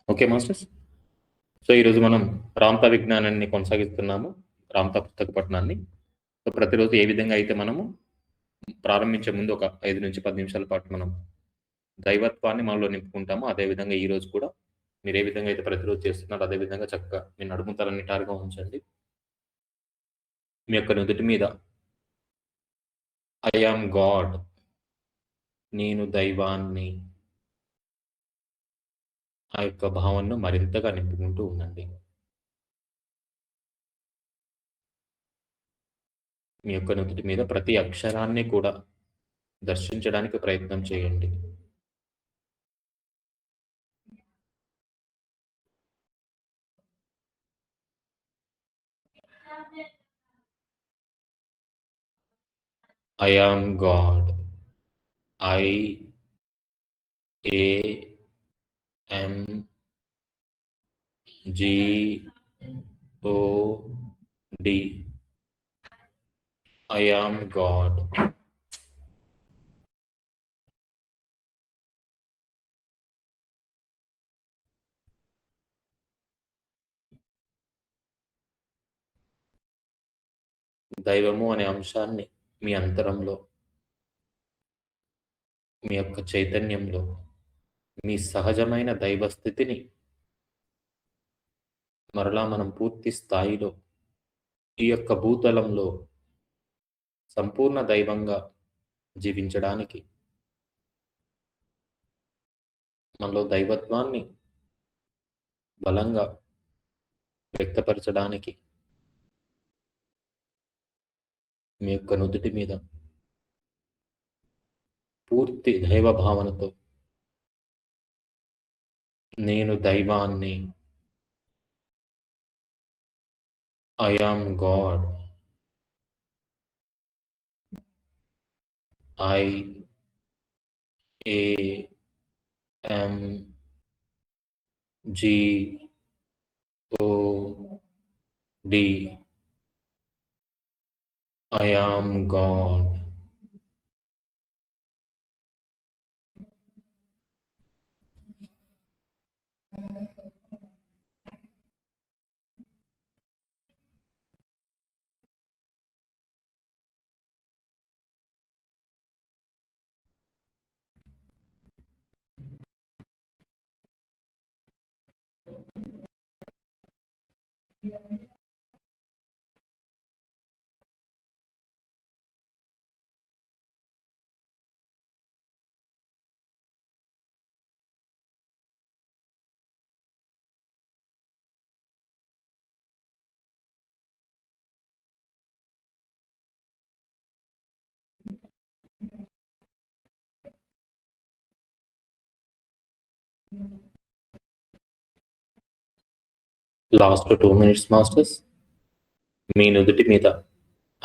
Okay masters. So, ఈరోజు మనం రామ్తా విజ్ఞానాన్ని కొనసాగిస్తున్నాము. రామ్తా పుస్తక పఠనాన్ని. సో, ప్రతిరోజు ఏ విధంగా అయితే మనము ప్రారంభించే ముందు ఒక 5-10 నిమిషాల పాటు మనం దైవత్వాన్ని మనలో నింపుకుంటామో, అదే విధంగా ఈరోజు కూడా మీరు ఏ విధంగా అయితే ప్రతిరోజు చేస్తున్నారో, అదే విధంగా చక్కగా మీ నడుము తల నిటారుగా ఉంచండి. మీ యొక్క నుదుటి మీద ఐ యామ్ గాడ్, నేను దైవాన్ని, ఆ యొక్క భావనను మరింతగా నింపుకుంటూ ఉండండి. మీ యొక్క నుదుటి మీద ప్రతి అక్షరాన్ని కూడా దర్శించడానికి ప్రయత్నం చేయండి. I am God. I A M G O D. I am God. దైవము అనే అంశాన్ని మీ అంతరంలో, మీ యొక్క చైతన్యంలో, మీ సహజమైన దైవ స్థితిని మరలా మనం పూర్తి స్థాయిలో ఈ యొక్క భూతలంలో సంపూర్ణ దైవంగా జీవించడానికి, మనలో దైవత్వాన్ని బలంగా వ్యక్తపరచడానికి మీ యొక్క నుదుటి మీద పూర్తి దైవ భావనతో నేను దైవాన్ని, I am God, I A M G O D, I am God. Last 2 minutes masters. మీ నుదుటి మీద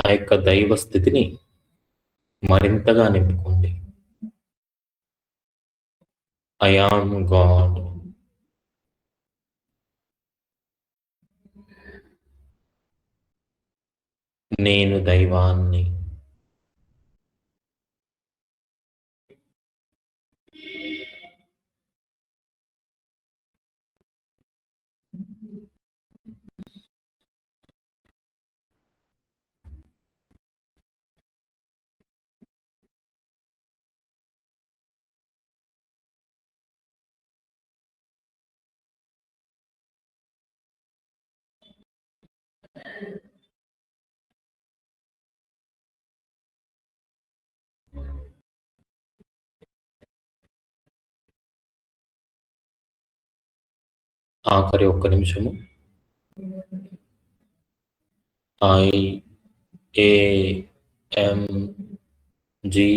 ఆ యొక్క దైవ స్థితిని మరింతగా నింపుకోండి. I am God. నేను దైవాన్ని. ఆఖరి ఒక్క నిమిషము. I A M G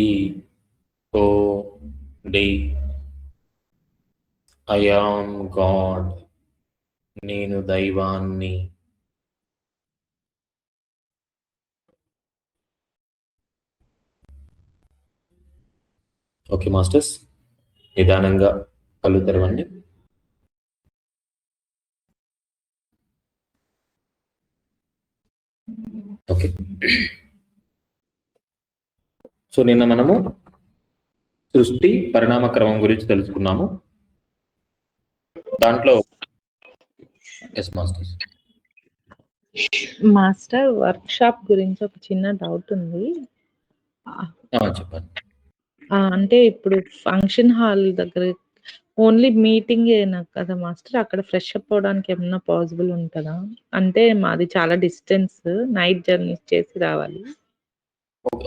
O D, I am God, నేను దైవాన్ని. ఓకే మాస్టర్స్, నిదానంగా కళ్ళు తెరవండి. ఓకే. సో నిన్న మనము సృష్టి పరిణామ క్రమం గురించి తెలుసుకున్నాము. దాంట్లో మాస్టర్ మాస్టర్ వర్క్ షాప్ గురించి ఒక చిన్న డౌట్ ఉంది. చెప్పండి. అంటే ఇప్పుడు ఫంక్షన్ హాల్ దగ్గర ఓన్లీ మీటింగ్ కదా మాస్టర్, అక్కడ ఫ్రెష్ అప్ అవడానికి ఏమన్నా పాసిబుల్ ఉంటుందా? అంటే మాది చాలా డిస్టెన్స్, నైట్ జర్నీ చేసి రావాలి.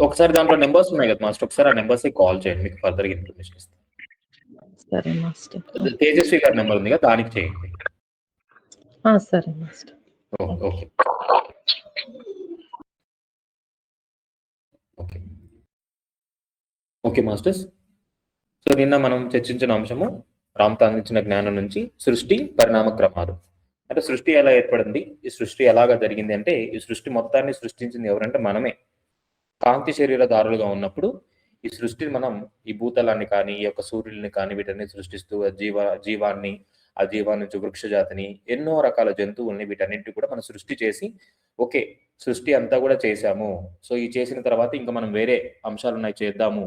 ఒకసారి దాంట్లో నెంబర్స్ ఉన్నాయి కదా మాస్టర్, ఒకసారి ఆ నెంబర్స్ కాల్ చేయండి, మీకు ఫర్దర్ ఇన్ఫర్మేషన్ ఇస్తాను. సరే మాస్టర్. తేజస్వి గారి నెంబర్ ఉంది కదా, దానికి చేయండి. సరే master. Okay okay okay masters. So నిన్న మనం చర్చించిన అంశము రామ్తా అందించిన జ్ఞానం నుంచి సృష్టి పరిణామ క్రమాలు. అంటే సృష్టి ఎలా ఏర్పడింది, ఈ సృష్టి ఎలాగా జరిగింది అంటే, ఈ సృష్టి మొత్తాన్ని సృష్టించింది ఎవరంటే మనమే. కాంతి శరీరదారులుగా ఉన్నప్పుడు ఈ సృష్టిని మనం ఈ భూతలాన్ని కానీ, ఈ యొక్క సూర్యుల్ని కానీ వీటన్ని సృష్టిస్తూ జీవాన్ని, ఆ జీవాన్ని నుంచి వృక్ష జాతిని, ఎన్నో రకాల జంతువుల్ని వీటన్నింటి కూడా మనం సృష్టి చేసి, ఓకే సృష్టి అంతా కూడా చేశాము, సో ఈ చేసిన తర్వాత ఇంకా మనం వేరే అంశాలు ఉన్నాయి చేద్దాము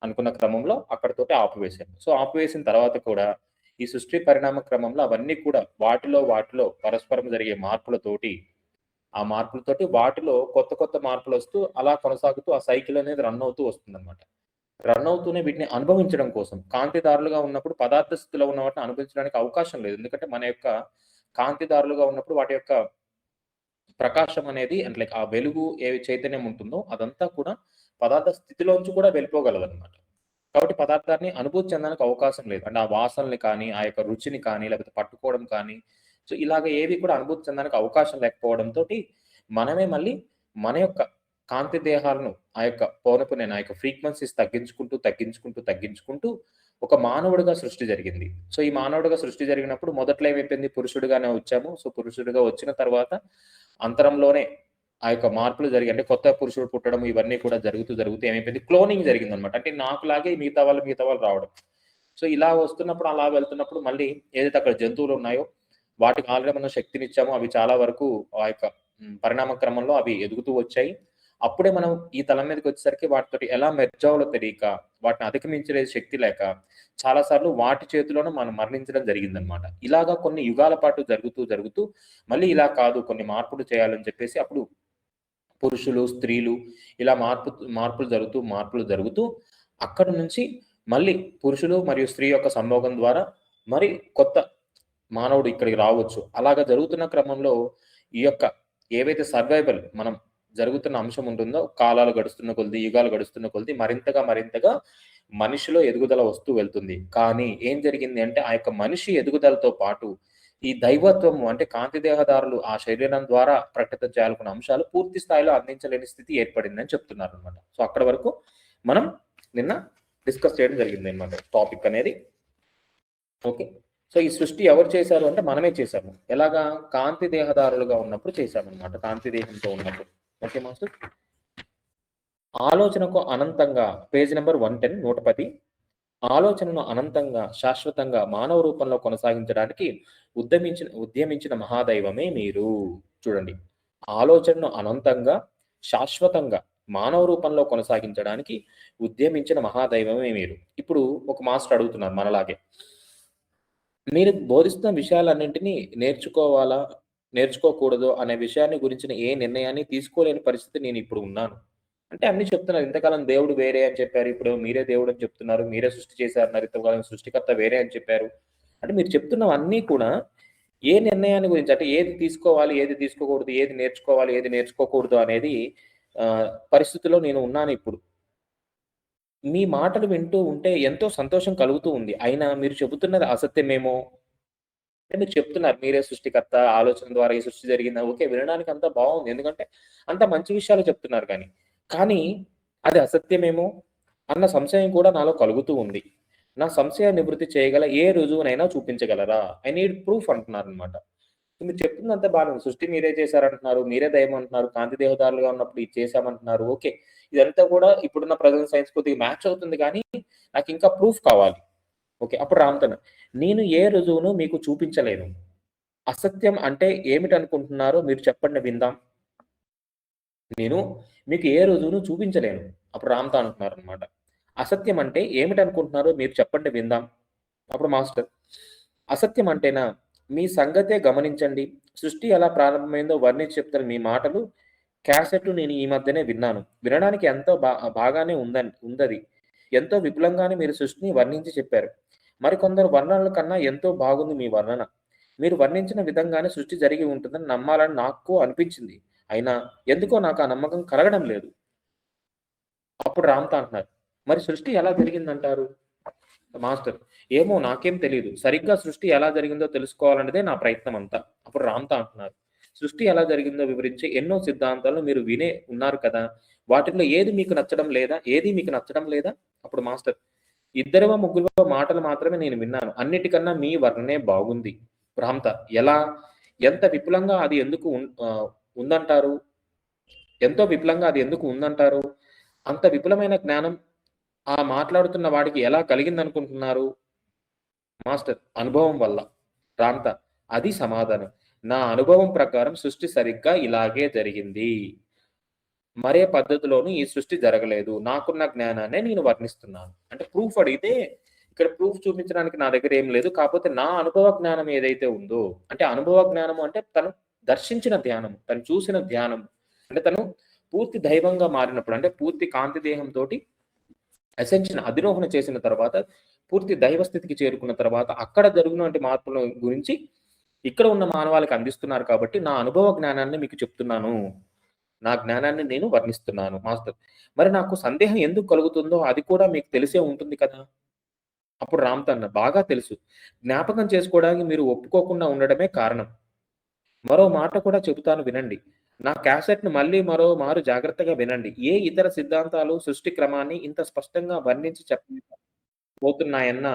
అనుకున్న క్రమంలో అక్కడితోటి ఆపివేశాము. సో ఆపివేసిన తర్వాత కూడా ఈ సృష్టి పరిణామ క్రమంలో అవన్నీ కూడా వాటిలో పరస్పరం జరిగే మార్పులతోటి, ఆ మార్పులతోటి వాటిలో కొత్త కొత్త మార్పులు వస్తూ అలా కొనసాగుతూ ఆ సైకిల్ అనేది రన్ అవుతూ వస్తుందన్నమాట. రన్ అవుతూనే వీటిని అనుభవించడం కోసం, కాంతిదారులుగా ఉన్నప్పుడు పదార్థ స్థితిలో ఉన్న వాటిని అనుభవించడానికి అవకాశం లేదు. ఎందుకంటే మన యొక్క కాంతిదారులుగా ఉన్నప్పుడు వాటి యొక్క ప్రకాశం అనేది అంటే లైక్ ఆ వెలుగు ఏ చైతన్యం ఉంటుందో అదంతా కూడా పదార్థ స్థితిలోంచి కూడా వెళ్ళిపోగలదన్నమాట. కాబట్టి పదార్థాన్ని అనుభూతి చెందడానికి అవకాశం లేదు. అంటే ఆ వాసనని కానీ, ఆ యొక్క రుచిని కానీ, లేకపోతే పట్టుకోవడం కానీ, సో ఇలాగ ఏవి కూడా అనుభూతి చెందడానికి అవకాశం లేకపోవడంతోటి మనమే మళ్ళీ మన యొక్క కాంతి దేహాలను ఆ యొక్క పౌనపుణ్యం, ఆ యొక్క ఫ్రీక్వెన్సీస్ తగ్గించుకుంటూ ఒక మానవుడిగా సృష్టి జరిగింది. సో ఈ మానవుడిగా సృష్టి జరిగినప్పుడు మొదట్లో ఏమైపోయింది, పురుషుడిగానే వచ్చాము. సో పురుషుడిగా వచ్చిన తర్వాత అంతరంలోనే ఆ యొక్క మార్పులు జరిగి, అంటే కొత్త పురుషుడు పుట్టడం ఇవన్నీ కూడా జరుగుతూ ఏమైపోయింది, క్లోనింగ్ జరిగిందనమాట. అంటే నాకులాగే మిగతా వాళ్ళు రావడం. సో ఇలా వస్తున్నప్పుడు, అలా వెళ్తున్నప్పుడు మళ్ళీ ఏదైతే అక్కడ జంతువులు ఉన్నాయో వాటికి ఆల్రెడీ మనం శక్తినిచ్చామో అవి చాలా వరకు ఆ యొక్క పరిణామ క్రమంలో అవి ఎదుగుతూ వచ్చాయి. అప్పుడే మనం ఈ తలం మీదకి వచ్చేసరికి వాటితోటి ఎలా మెర్జ్ అవ్వాలో తెలియక, వాటిని అధిగమించే శక్తి లేక చాలా సార్లు వాటి చేతిలోనే మనం మరణించడం జరిగిందనమాట. ఇలాగా కొన్ని యుగాల పాటు జరుగుతూ మళ్ళీ ఇలా కాదు, కొన్ని మార్పులు చేయాలని చెప్పేసి అప్పుడు పురుషులు, స్త్రీలు ఇలా మార్పులు జరుగుతూ అక్కడి నుంచి మళ్ళీ పురుషులు మరియు స్త్రీ యొక్క సంభోగం ద్వారా మరి కొత్త మానవుడు ఇక్కడికి రావచ్చు. అలాగా జరుగుతున్న క్రమంలో ఈ యొక్క ఏవైతే సర్వైవల్ మనం జరుగుతున్న అంశం ఉంటుందో, కాలాలు గడుస్తున్న కొలది, యుగాలు గడుస్తున్న కొలది మరింతగా మనిషిలో ఎదుగుదల వస్తూ వెళ్తుంది. కానీ ఏం జరిగింది అంటే, ఆ యొక్క మనిషి ఎదుగుదలతో పాటు ఈ దైవత్వము అంటే కాంతి దేహదారులు ఆ శరీరం ద్వారా ప్రకటిత చేయాలనుకున్న అంశాలు పూర్తి స్థాయిలో అందించలేని స్థితి ఏర్పడిందని చెప్తున్నారు అనమాట. సో అక్కడ వరకు మనం నిన్న డిస్కస్ చేయడం జరిగింది అనమాట టాపిక్ అనేది. ఓకే, సో ఈ సృష్టి ఎవరు చేశారు అంటే మనమే చేశాము. ఎలాగా, కాంతి దేహదారులుగా ఉన్నప్పుడు చేశామన్నమాట, కాంతి దేహంతో ఉన్నప్పుడు. Okay master. ఆలోచనకు అనంతంగా పేజ్ నెంబర్ 110 ఆలోచనను అనంతంగా శాశ్వతంగా మానవ రూపంలో కొనసాగించడానికి ఉద్యమించిన మహాదైవమే మీరు. చూడండి, ఆలోచనను అనంతంగా శాశ్వతంగా మానవ రూపంలో కొనసాగించడానికి ఉద్యమించిన మహాదైవమే మీరు. ఇప్పుడు ఒక మాస్టర్ అడుగుతున్నారు మనలాగే, మీరు బోధిస్తున్న విషయాలన్నింటినీ నేర్చుకోకూడదు అనే విషయాన్ని గురించిన ఏ నిర్ణయాన్ని తీసుకోలేని పరిస్థితి నేను ఇప్పుడు ఉన్నాను. అంటే అన్ని చెప్తున్నారు, ఇంతకాలం దేవుడు వేరే అని చెప్పారు, ఇప్పుడు మీరే దేవుడు అని చెప్తున్నారు, మీరే సృష్టి చేశారన్నారు, ఇంతకాలం సృష్టికర్త వేరే అని చెప్పారు. అంటే మీరు చెప్తున్నవన్నీ కూడా ఏ నిర్ణయాన్ని గురించి, అంటే ఏది తీసుకోవాలి, ఏది తీసుకోకూడదు, ఏది నేర్చుకోవాలి, ఏది నేర్చుకోకూడదు అనేది పరిస్థితిలో నేను ఉన్నాను ఇప్పుడు. మీ మాటలు వింటూ ఉంటే ఎంతో సంతోషం కలుగుతూ ఉంది. అయినా మీరు చెబుతున్నది అసత్యమేమో అంటే, మీరు చెప్తున్నారు మీరే సృష్టికర్త, ఆలోచన ద్వారా ఈ సృష్టి జరిగిందా, ఓకే వినడానికి అంతా బాగుంది, ఎందుకంటే అంత మంచి విషయాలు చెప్తున్నారు. కానీ అది అసత్యమేమో అన్న సంశయం కూడా నాలో కలుగుతూ ఉంది. నా సంశయ నివృత్తి చేయగల ఏ రుజువునైనా చూపించగలరా? ఐ నీడ్ ప్రూఫ్ అంటున్నారు అనమాట. మీరు చెప్తుందంతా బాగా, సృష్టి మీరే చేశారంటున్నారు, మీరే దైవం అంటున్నారు, కాంతి దేహదారులుగా ఉన్నప్పుడు ఇది చేశామంటున్నారు. ఓకే, ఇదంతా కూడా ఇప్పుడున్న ప్రజెంట్ సైన్స్ కొద్దిగా మ్యాచ్ అవుతుంది, కానీ నాకు ఇంకా ప్రూఫ్ కావాలి. ఓకే, అప్పుడు రామ్తన్, నేను ఏ రుజువును మీకు చూపించలేను. అసత్యం అంటే ఏమిటనుకుంటున్నారో మీరు చెప్పండి విందాం. నేను మీకు ఏ రుజువును చూపించలేను. అప్పుడు రామ్తా అంటున్నారు అనమాట, అసత్యం అంటే ఏమిటనుకుంటున్నారో మీరు చెప్పండి విందాం. అప్పుడు మాస్టర్, అసత్యం అంటేనా? మీ సంగతే గమనించండి. సృష్టి ఎలా ప్రారంభమైందో వర్ణించి చెప్తున్న మీ మాటలు క్యాసెట్‌లు నేను ఈ మధ్యనే విన్నాను. వినడానికి ఎంతో బాగానే ఉందది. ఎంతో విపులంగానే మీరు సృష్టిని వర్ణించి చెప్పారు. మరికొందరు వర్ణనల కన్నా ఎంతో బాగుంది మీ వర్ణన. మీరు వర్ణించిన విధంగానే సృష్టి జరిగి ఉంటుందని నమ్మాలని నాకు అనిపించింది. అయినా ఎందుకో నాకు ఆ నమ్మకం కలగడం లేదు. అప్పుడు రామ్‌తో అంటున్నారు. మరి సృష్టి ఎలా జరిగిందంటారు? మాస్టర్ ఏమో నాకేం తెలీదు. సరిగ్గా సృష్టి ఎలా జరిగిందో తెలుసుకోవాలన్నదే నా ప్రయత్నం అంతా. అప్పుడు రామ్‌తో అంటున్నారు. సృష్టి ఎలా జరిగిందో వివరించే ఎన్నో సిద్ధాంతాలు మీరు వినే ఉన్నారు కదా! వాటిల్లో ఏది మీకు నచ్చడం లేదా? అప్పుడు మాస్టర్ ఇద్దరివో ముగ్గురివో మాటలు మాత్రమే నేను విన్నాను. అన్నిటికన్నా మీ వర్ణనే బాగుంది. రామ్‌త ఎలా? ఎంత విపులంగా అది ఉందంటారు? ఎంతో విపులంగా అది ఎందుకు ఉందంటారు? అంత విపులమైన జ్ఞానం ఆ మాట్లాడుతున్న వాడికి ఎలా కలిగిందనుకుంటున్నారు? మాస్టర్ అనుభవం వల్ల. రాంత అది సమాధానం. నా అనుభవం ప్రకారం సృష్టి సరిగ్గా ఇలాగే జరిగింది. మరే పద్ధతిలోనూ ఈ సృష్టి జరగలేదు. నాకున్న జ్ఞానాన్నే నేను వర్ణిస్తున్నాను. అంటే ప్రూఫ్ అడిగితే ఇక్కడ ప్రూఫ్ చూపించడానికి నా దగ్గర ఏం లేదు. కాపోతే నా అనుభవ జ్ఞానం ఏదైతే ఉందో, అంటే అనుభవ జ్ఞానము అంటే తను దర్శించిన ధ్యానం, తను చూసిన ధ్యానం. అంటే తను పూర్తి దైవంగా మారినప్పుడు, అంటే పూర్తి కాంతి దేహంతోటి అసెన్షన్ అధిరోహణ చేసిన తర్వాత పూర్తి దైవ స్థితికి చేరుకున్న తర్వాత అక్కడ జరిగినటువంటి మార్పుల గురించి ఇక్కడ ఉన్న మానవాళికి అందిస్తున్నారు కాబట్టి నా అనుభవ జ్ఞానాన్ని మీకు చెప్తున్నాను. నా జ్ఞానాన్ని నేను వర్ణిస్తున్నాను మాస్టర్. మరి నాకు సందేహం ఎందుకు కలుగుతుందో అది కూడా మీకు తెలిసే ఉంటుంది కదా! అప్పుడు రామ్‌తన్న బాగా తెలుసు. జ్ఞాపకం చేసుకోవడానికి మీరు ఒప్పుకోకుండా ఉండడమే కారణం. మరో మాట కూడా చెబుతాను వినండి. నా క్యాసెట్‌ను మళ్ళీ మరో మారు జాగ్రత్తగా వినండి. ఏ ఇతర సిద్ధాంతాలు సృష్టి క్రమాన్ని ఇంత స్పష్టంగా వర్ణించి చెప్పలేకపోతున్నాయన్న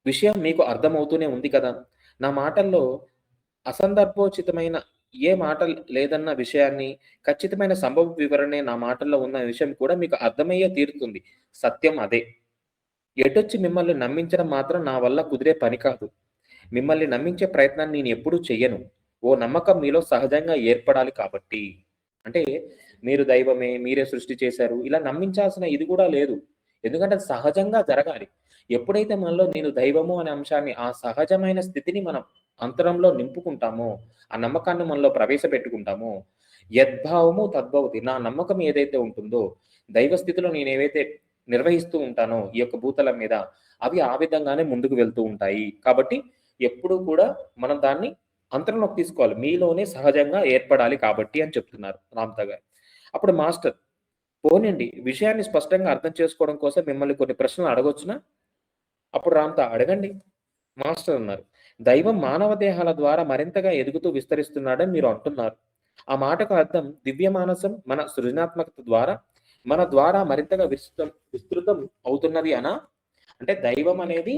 విషయం మీకు అర్థమవుతూనే ఉంది కదా! నా మాటల్లో అసందర్భోచితమైన ఏ మాట లేదన్న విషయాన్ని, ఖచ్చితమైన సంభవ వివరణే నా మాటల్లో ఉన్న విషయం కూడా మీకు అర్థమయ్యే తీరుతుంది. సత్యం అదే. ఎటొచ్చి మిమ్మల్ని నమ్మించడం మాత్రం నా వల్ల కుదిరే పని కాదు. మిమ్మల్ని నమ్మించే ప్రయత్నాన్ని నేనెప్పుడూ చెయ్యను. ఓ నమ్మకం మీలో సహజంగా ఏర్పడాలి కాబట్టి. అంటే మీరు దైవమే, మీరే సృష్టి చేశారు. ఇలా నమ్మించాల్సిన ఇది కూడా లేదు. ఎందుకంటే అది సహజంగా జరగాలి. ఎప్పుడైతే మనలో నేను దైవము అనే అంశాన్ని, ఆ సహజమైన స్థితిని మనం అంతరంలో నింపుకుంటామో, ఆ నమ్మకాన్ని మనలో ప్రవేశపెట్టుకుంటామో, యద్భావము తద్భవతి. నా నమ్మకం ఏదైతే ఉంటుందో, దైవ స్థితిలో నేనేవైతే నిర్వహిస్తూ ఉంటానో ఈ యొక్క భూతలం మీద, అవి ఆ విధంగానే ముందుకు వెళ్తూ ఉంటాయి. కాబట్టి ఎప్పుడూ కూడా మనం దాన్ని అంతరంలోకి తీసుకోవాలి. మీలోనే సహజంగా ఏర్పడాలి కాబట్టి అని చెప్తున్నారు రామ్‌త గారు. అప్పుడు మాస్టర్ పోనీండి విషయాన్ని స్పష్టంగా అర్థం చేసుకోవడం కోసం మిమ్మల్ని కొన్ని ప్రశ్నలు అడగొచ్చునా? అప్పుడు రామ్‌త అడగండి. మాస్టర్ అన్నారు. దైవం మానవ దేహాల ద్వారా మరింతగా ఎదుగుతూ విస్తరిస్తున్నాడని మీరు అంటున్నారు. ఆ మాటకు అర్థం దివ్య మానసం మన సృజనాత్మకత ద్వారా మన ద్వారా మరింతగా విస్తృతం అవుతున్నది అనా? అంటే దైవం అనేది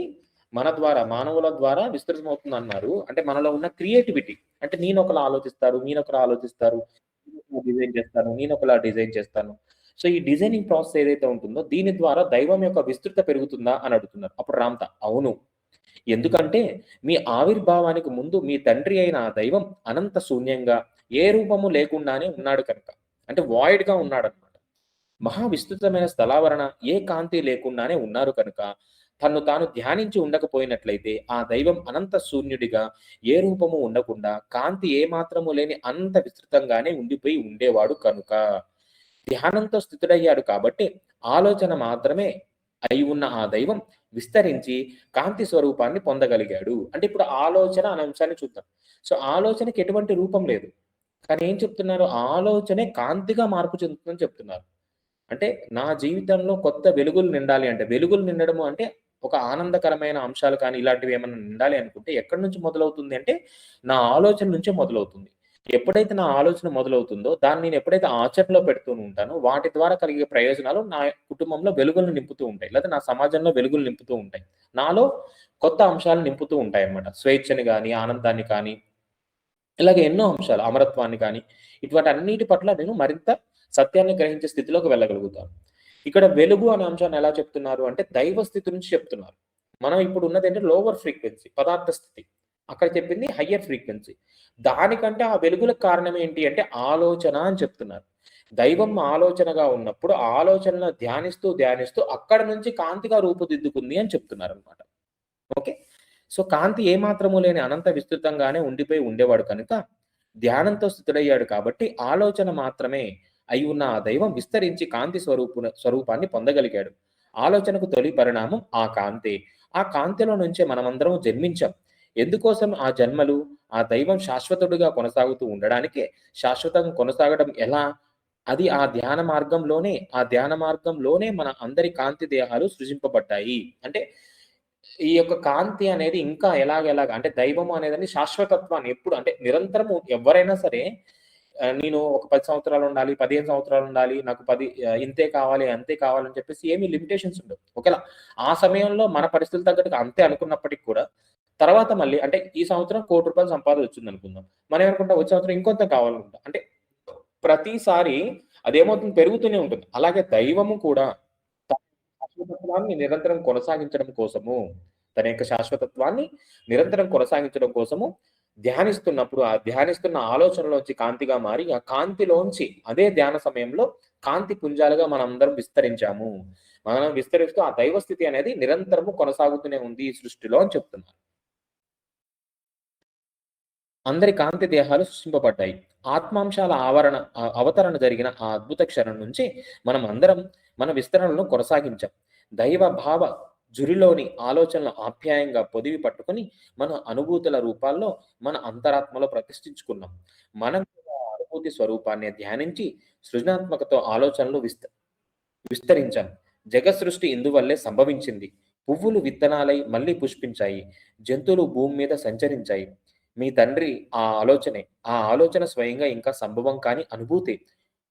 మన ద్వారా, మానవుల ద్వారా విస్తృతమవుతుందన్నారు. అంటే మనలో ఉన్న క్రియేటివిటీ. అంటే నేనొకలా ఆలోచిస్తారు, మీరొకలా ఆలోచిస్తారు. నేనొకలా డిజైన్ చేస్తాను, నేనొకలా డిజైన్ చేస్తాను. సో, ఈ డిజైనింగ్ ప్రాసెస్ ఏదైతే ఉంటుందో, దీని ద్వారా దైవం యొక్క విస్తృత పెరుగుతుందా అని అడుగుతున్నారు. అప్పుడు రామ్‌త అవును. ఎందుకంటే, మీ ఆవిర్భావానికి ముందు మీ తండ్రి అయిన ఆ దైవం అనంత శూన్యంగా, ఏ రూపము లేకుండానే ఉన్నాడు కనుక. అంటే వాయిడ్‌గా ఉన్నాడన్నమాట. మహా విస్తృతమైన స్థలావరణ, ఏ కాంతి లేకుండానే ఉన్నారు కనుక, తన్ను తాను ధ్యానించి ఉండకపోయినట్లయితే, ఆ దైవం అనంత శూన్యుడిగా, ఏ రూపము ఉండకుండా, కాంతి ఏ మాత్రము లేని అనంత విస్తృతంగానే ఉండిపోయి ఉండేవాడు కనుక. ధ్యానంతో స్థితుడయ్యాడు కాబట్టి, ఆలోచన మాత్రమే అయి ఉన్న ఆ దైవం విస్తరించి కాంతి స్వరూపాన్ని పొందగలిగాడు. అంటే ఇప్పుడు ఆలోచన అనే అంశాన్ని చూద్దాం. సో, ఆలోచనకి ఎటువంటి రూపం లేదు. కానీ ఏం చెప్తున్నారు? ఆలోచనే కాంతిగా మార్పు చెందుతుందని చెప్తున్నారు. అంటే నా జీవితంలో కొత్త వెలుగులు నిండాలి అంటే, వెలుగులు నిండడము అంటే ఒక ఆనందకరమైన అంశాలు కానీ, ఇలాంటివి ఏమన్నా నిండాలి అనుకుంటే ఎక్కడి నుంచి మొదలవుతుంది అంటే, నా ఆలోచన నుంచే మొదలవుతుంది. ఎప్పుడైతే నా ఆలోచన మొదలవుతుందో, దాన్ని నేను ఎప్పుడైతే ఆచరణలో పెడుతూ ఉంటానో, వాటి ద్వారా కలిగే ప్రయోజనాలు నా కుటుంబంలో వెలుగులను నింపుతూ ఉంటాయి. లేదా నా సమాజంలో వెలుగులు నింపుతూ ఉంటాయి. నాలో కొత్త అంశాలు నింపుతూ ఉంటాయన్నమాట. స్వేచ్ఛని గాని, ఆనందాన్ని కానీ, ఇలాగ ఎన్నో అంశాలు అమరత్వాన్ని కానీ, ఇటువంటి అన్నిటి పట్ల నేను మరింత సత్యాన్ని గ్రహించే స్థితిలోకి వెళ్ళగలుగుతాను. ఇక్కడ వెలుగు అనే అంశాన్ని ఎలా చెప్తున్నారు అంటే దైవ స్థితి నుంచి చెప్తున్నారు. మనం ఇప్పుడు ఉన్నదేంటే లోవర్ ఫ్రీక్వెన్సీ పదార్థ స్థితి. అక్కడ చెప్పింది హయ్యర్ ఫ్రీక్వెన్సీ. దానికంటే ఆ వెలుగులకు కారణం ఏంటి అంటే ఆలోచన అని చెప్తున్నారు. దైవం ఆలోచనగా ఉన్నప్పుడు ఆలోచనలను ధ్యానిస్తూ, ధ్యానిస్తూ అక్కడ నుంచి కాంతిగా రూపుదిద్దుకుంది అని చెప్తున్నారనమాట. ఓకే. సో, కాంతి ఏమాత్రము లేని అనంత విస్తృతంగానే ఉండిపోయి ఉండేవాడు కనుక, ధ్యానంతో స్థితుడయ్యాడు కాబట్టి, ఆలోచన మాత్రమే అయి ఉన్న ఆ దైవం విస్తరించి కాంతి స్వరూపాన్ని పొందగలిగాడు. ఆలోచనకు తొలి పరిణామం ఆ కాంతే. ఆ కాంతిలో నుంచే మనమందరం జన్మించాం. ఎందుకోసం ఆ జన్మలు? ఆ దైవం శాశ్వతుడుగా కొనసాగుతూ ఉండడానికే. శాశ్వతంగా కొనసాగడం ఎలా? అది ఆ ధ్యాన మార్గంలోనే మన అందరి కాంతి దేహాలు సృజింపబడ్డాయి. అంటే ఈ యొక్క కాంతి అనేది ఇంకా ఎలాగ అంటే దైవము అనేదని శాశ్వతత్వాన్ని ఎప్పుడు అంటే నిరంతరము ఎవ్వరైనా సరే నేను ఒక 10 సంవత్సరాలుండాలి, 15 సంవత్సరాలుండాలి, నాకు ఇంతే కావాలి, అంతే కావాలని చెప్పేసి ఏమి లిమిటేషన్స్ ఉండవు. ఒకేళ ఆ సమయంలో మన పరిస్థితులు తగ్గట్టుగా అంతే అనుకున్నప్పటికి కూడా, తర్వాత మళ్ళీ అంటే ఈ సంవత్సరం రూ. 1,00,00,000 సంపాదన వచ్చిందనుకుందాం. మనం ఏమనుకుంటాం వచ్చే సంవత్సరం ఇంకొంత కావాలనుకుంటాం. అంటే ప్రతిసారి అదేమవుతుంది పెరుగుతూనే ఉంటుంది. అలాగే దైవము కూడా తన శాశ్వతత్వాన్ని నిరంతరం కొనసాగించడం కోసము, తన యొక్క శాశ్వతత్వాన్ని నిరంతరం కొనసాగించడం కోసము ధ్యానిస్తున్నప్పుడు, ఆ ధ్యానిస్తున్న ఆలోచనలోంచి కాంతిగా మారి, ఆ కాంతిలోంచి అదే ధ్యాన సమయంలో కాంతి పుంజాలుగా మనందరం విస్తరించాము. మనం విస్తరిస్తూ ఆ దైవ స్థితి అనేది నిరంతరము కొనసాగుతూనే ఉంది ఈ సృష్టిలో అని చెప్తున్నారు. అందరి కాంతి దేహాలు సృష్టింపబడ్డాయి. ఆత్మాంశాల అవతరణ జరిగిన ఆ అద్భుత క్షణం నుంచి మనం అందరం మన విస్తరణను కొనసాగించాం. దైవ భావ జురిలోని ఆలోచనలు ఆప్యాయంగా పొదివి పట్టుకొని మన అనుభూతుల రూపాల్లో మన అంతరాత్మలో ప్రతిష్ఠించుకున్నాం. మనం కూడా ఆ అనుభూతి స్వరూపాన్ని ధ్యానించి సృజనాత్మకతో ఆలోచనలు విస్తరించాం. జగత్ సృష్టి ఇందువల్లే సంభవించింది. పువ్వులు విత్తనాలై మళ్ళీ పుష్పించాయి. జంతువులు భూమి మీద సంచరించాయి. మీ తండ్రి ఆ ఆలోచనే. ఆ ఆలోచన స్వయంగా ఇంకా సంభవం కాని అనుభూతి.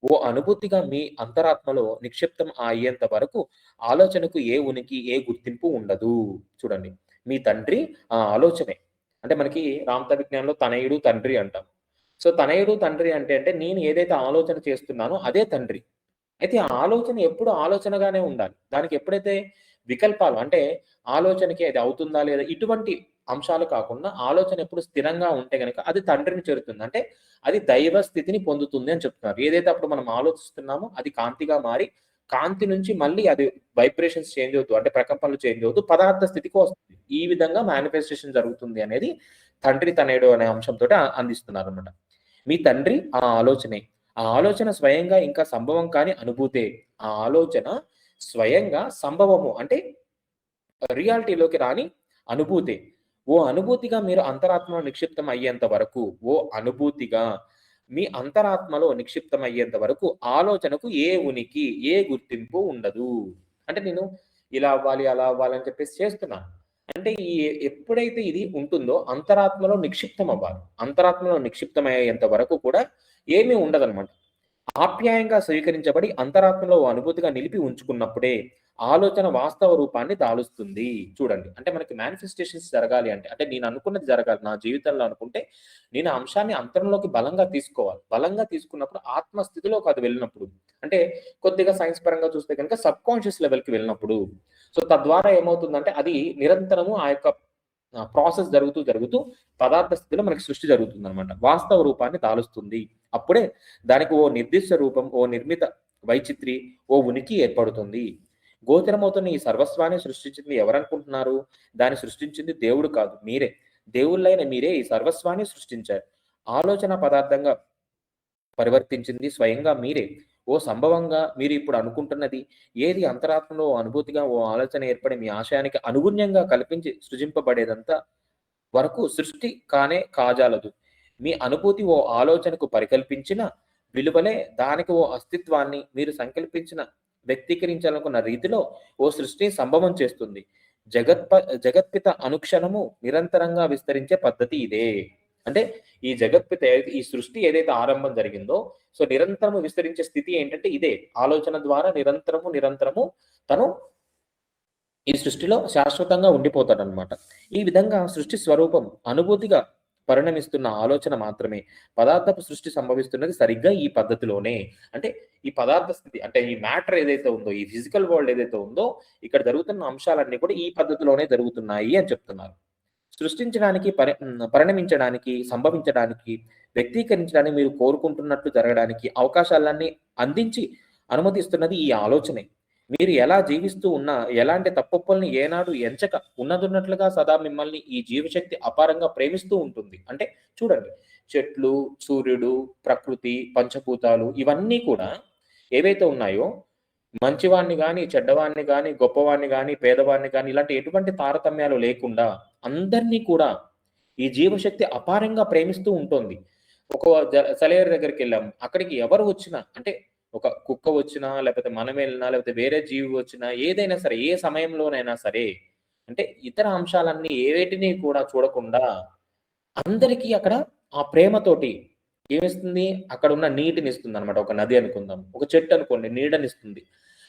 ఓ అనుభూతిగా మీ అంతరాత్మలో నిక్షిప్తం అయ్యేంత వరకు ఆలోచనకు ఏ ఉనికి, ఏ గుర్తింపు ఉండదు. చూడండి. మీ తండ్రి ఆ ఆలోచనే. అంటే మనకి రామత విజ్ఞానంలో తనయుడు, తండ్రి అంటాం. సో, తనయుడు, తండ్రి అంటే నేను ఏదైతే ఆలోచన చేస్తున్నానో అదే తండ్రి. అయితే ఆ ఆలోచన ఎప్పుడు ఆలోచనగానే ఉండాలి. దానికి ఎప్పుడైతే వికల్పాలు అంటే ఆలోచనకి అది అవుతుందా లేదా ఇటువంటి అంశాలు కాకుండా ఆలోచన ఎప్పుడు స్థిరంగా ఉంటే గనక అది తండ్రిని చేరుతుంది. అంటే అది దైవ స్థితిని పొందుతుంది అని చెప్తున్నారు. ఏదైతే అప్పుడు మనం ఆలోచిస్తున్నామో అది కాంతిగా మారి, కాంతి నుంచి మళ్ళీ అది వైబ్రేషన్స్ చేంజ్ అవుతూ అంటే ప్రకంపనలు చేంజ్ అవుతూ పదార్థ స్థితికి వస్తుంది. ఈ విధంగా మేనిఫెస్టేషన్ జరుగుతుంది అనేది తండ్రి తనయుడు అనే అంశంతోటి అందిస్తున్నారన్నమాట. మీ తండ్రి ఆ ఆలోచనే. ఆ ఆలోచన స్వయంగా ఇంకా సంభవం కాని అనుభూతే. ఆ ఆలోచన స్వయంగా సంభవము అంటే రియాలిటీలోకి రాని అనుభూతే. ఓ అనుభూతిగా మీరు అంతరాత్మలో నిక్షిప్తం అయ్యేంత వరకు, ఓ అనుభూతిగా మీ అంతరాత్మలో నిక్షిప్తం అయ్యేంత వరకు ఆలోచనకు ఏ ఉనికి, ఏ గుర్తింపు ఉండదు. అంటే నేను ఇలా అవ్వాలి, అలా అవ్వాలి అని చెప్పేసి చేస్తున్నాను. అంటే ఎప్పుడైతే ఇది ఉంటుందో అంతరాత్మలో నిక్షిప్తం అవ్వాలి. అంతరాత్మలో నిక్షిప్తమయ్యేంత వరకు కూడా ఏమీ ఉండదనమాట. ఆప్యాయంగా స్వీకరించబడి అంతరాత్మలో ఓ అనుభూతిగా నిలిపి ఉంచుకున్నప్పుడే ఆలోచన వాస్తవ రూపాన్ని దాలుస్తుంది. చూడండి. అంటే మనకి మేనిఫెస్టేషన్స్ జరగాలి అంటే, అంటే నేను అనుకున్నది జరగాలి. నా జీవితంలో అనుకుంటే, నేను ఆ అంశాన్ని అంతరంలోకి బలంగా తీసుకోవాలి. బలంగా తీసుకున్నప్పుడు ఆత్మ స్థితిలోకి అది వెళ్ళినప్పుడు, అంటే కొద్దిగా సైన్స్ పరంగా చూస్తే గనుక సబ్‌కాన్షియస్ లెవెల్‌కి వెళ్ళినప్పుడు, సో తద్వారా ఏమవుతుందంటే అది నిరంతరము ఆ యొక్క ప్రాసెస్ జరుగుతూ పదార్థ స్థితిలో మనకి సృష్టి జరుగుతుందనమాట. వాస్తవ రూపాన్ని దాలుస్తుంది. అప్పుడే దానికి ఓ నిర్దిష్ట రూపం, ఓ నిర్మిత వైచిత్రి, ఓ ఉనికి ఏర్పడుతుంది. గోచరమవుతున్న ఈ సర్వస్వాన్ని సృష్టించింది ఎవరనుకుంటున్నారు? దాన్ని సృష్టించింది దేవుడు కాదు, మీరే. దేవుళ్ళైన మీరే ఈ సర్వస్వాన్ని సృష్టించారు. ఆలోచన పదార్థంగా పరివర్తించింది స్వయంగా మీరే. ఓ సంభవంగా మీరిప్పుడు అనుకుంటున్నది ఏది అంతరాత్మలో ఓ అనుభూతిగా ఓ ఆలోచన ఏర్పడి మీ ఆశయానికి అనుగుణ్యంగా కల్పించి సృజింపబడేదంతా వరకు సృష్టి కానే కాజాలదు. మీ అనుభూతి ఓ ఆలోచనకు పరికల్పించిన విలువలే దానికి ఓ అస్తిత్వాన్ని మీరు సంకల్పించిన వ్యక్తీకరించాలనుకున్న రీతిలో ఓ సృష్టిని సంభవం చేస్తుంది. జగత్ప జగత్పిత అనుక్షణము నిరంతరంగా విస్తరించే పద్ధతి ఇదే. అంటే ఈ జగత్పిత ఈ సృష్టి ఏదైతే ఆరంభం జరిగిందో, సో నిరంతరము విస్తరించే స్థితి ఏంటంటే ఇదే. ఆలోచన ద్వారా నిరంతరము తను ఈ సృష్టిలో శాశ్వతంగా ఉండిపోతాడనమాట. ఈ విధంగా సృష్టి స్వరూపం అనుభూతిగా పరిణమిస్తున్న ఆలోచన మాత్రమే. పదార్థపు సృష్టి సంభవిస్తున్నది సరిగ్గా ఈ పద్ధతిలోనే. అంటే ఈ పదార్థ స్థితి అంటే ఈ మ్యాటర్ ఏదైతే ఉందో, ఈ ఫిజికల్ వరల్డ్ ఏదైతే ఉందో, ఇక్కడ జరుగుతున్న అంశాలన్నీ కూడా ఈ పద్ధతిలోనే జరుగుతున్నాయి అని చెప్తున్నారు. సృష్టించడానికి పరిణమించడానికి, సంభవించడానికి, వ్యక్తీకరించడానికి మీరు కోరుకుంటున్నట్టు జరగడానికి అవకాశాలన్నీ అందించి అనుమతిస్తున్నది ఈ ఆలోచనే. మీరు ఎలా జీవిస్తూ ఉన్నా, ఎలాంటి తప్పొప్పుల్ని ఏనాడు ఎంచక ఉన్నదున్నట్లుగా సదా మిమ్మల్ని ఈ జీవశక్తి అపారంగా ప్రేమిస్తూ ఉంటుంది. అంటే చూడండి, చెట్లు, సూర్యుడు, ప్రకృతి, పంచభూతాలు ఇవన్నీ కూడా ఏవైతే ఉన్నాయో, మంచివాడిని గాని, చెడ్డవాడిని గాని, గొప్పవాడిని గాని, పేదవాడిని గాని ఇలాంటి ఎటువంటి తారతమ్యాలు లేకుండా అందరినీ కూడా ఈ జీవశక్తి అపారంగా ప్రేమిస్తూ ఉంటుంది. ఒక సెలయేరు దగ్గరికెళ్ళాం. అక్కడికి ఎవరు వచ్చినా అంటే ఒక కుక్క వచ్చినా, లేకపోతే మనం వెళ్ళినా, లేకపోతే వేరే జీవి వచ్చినా, ఏదైనా సరే, ఏ సమయంలోనైనా సరే, అంటే ఇతర అంశాలన్నీ ఏవేటిని కూడా చూడకుండా అందరికీ అక్కడ ఆ ప్రేమతోటి ఏమిస్తుంది? అక్కడున్న నీటినిస్తుందనమాట. ఒక నది అనుకుందాం. ఒక చెట్టు అనుకోండి నీడనిస్తుంది.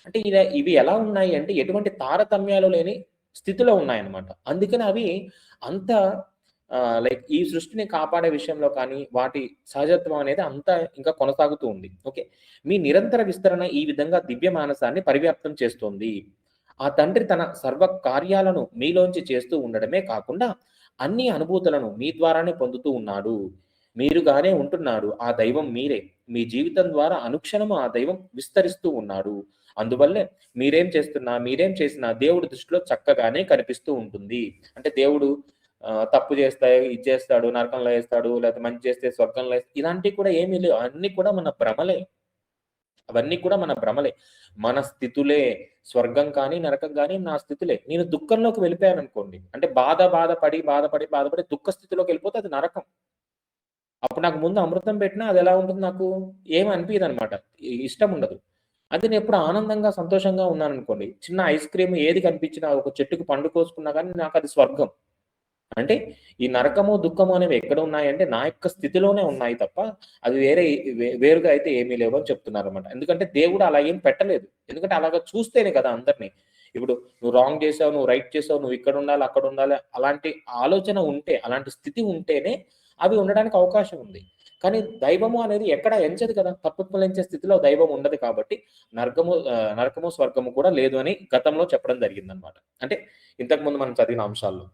అంటే ఇవి ఎలా ఉన్నాయి అంటే ఎటువంటి తారతమ్యాలు లేని స్థితిలో ఉన్నాయన్నమాట. అందుకని అవి అంత లైక్ ఈ సృష్టిని కాపాడే విషయంలో కానీ, వాటి సహజత్వం అనేది అంతా ఇంకా కొనసాగుతూ ఉంది. ఓకే. మీ నిరంతర విస్తరణ ఈ విధంగా దివ్య మానసాన్ని పరివ్యాప్తం చేస్తోంది. ఆ తండ్రి తన సర్వ కార్యాలను మీలోంచి చేస్తూ ఉండడమే కాకుండా, అన్ని అనుభూతులను మీ ద్వారానే పొందుతూ ఉన్నాడు. మీరుగానే ఉంటున్నాడు. ఆ దైవం మీరే. మీ జీవితం ద్వారా అనుక్షణము ఆ దైవం విస్తరిస్తూ ఉన్నాడు. అందువల్లే మీరేం చేసినా దేవుడి దృష్టిలో చక్కగానే కనిపిస్తూ ఉంటుంది. అంటే దేవుడు తప్పు చేస్తే ఇది చేస్తాడు, నరకంలో ఏస్తాడు, లేకపోతే మంచి చేస్తే స్వర్గంలో ఇలాంటివి కూడా ఏమీ లేవు. అన్నీ కూడా మన భ్రమలే. అవన్నీ కూడా మన భ్రమలే. మన స్థితులే. స్వర్గం కానీ, నరకం గాని నా స్థితులే. నేను దుఃఖంలోకి వెళ్ళిపోయాననుకోండి. అంటే బాధపడి దుఃఖ స్థితిలోకెళ్ళిపోతే అది నరకం. అప్పుడు నాకు ముందు అమృతం పెట్టినా అదెలా ఉంటుంది నాకు? ఏమి అనిపియదనమాట. ఇష్టం ఉండదు. అదే నేనెప్పుడు ఆనందంగా, సంతోషంగా ఉన్నాననుకోండి, చిన్న ఐస్ క్రీమ్ ఏది కనిపించినా, ఒక చెట్టుకి పండు కోసుకున్నా గాని నాకది స్వర్గం. అంటే ఈ నరకము, దుఃఖము అనేవి ఎక్కడ ఉన్నాయంటే నా యొక్క స్థితిలోనే ఉన్నాయి తప్ప అది వేరుగా అయితే ఏమీ లేవు అని చెప్తున్నారన్నమాట. ఎందుకంటే దేవుడు అలా ఏం పెట్టలేదు. ఎందుకంటే అలాగా చూస్తేనే కదా అందరిని. ఇప్పుడు నువ్వు రాంగ్ చేసావు, నువ్వు రైట్ చేసావు, నువ్వు ఇక్కడుండాలి, అక్కడుండాలి అలాంటి ఆలోచన ఉంటే, అలాంటి స్థితి ఉంటేనే అవి ఉండడానికి అవకాశం ఉంది. కానీ దైవము అనేది ఎక్కడ ఎంచదు కదా! తప్పులెంచే స్థితిలో దైవం ఉండదు కాబట్టి నరకము, స్వర్గము కూడా లేదు అని గతంలో చెప్పడం జరిగిందన్నమాట. అంటే ఇంతకుముందు మనం చదివిన అంశాల్లో.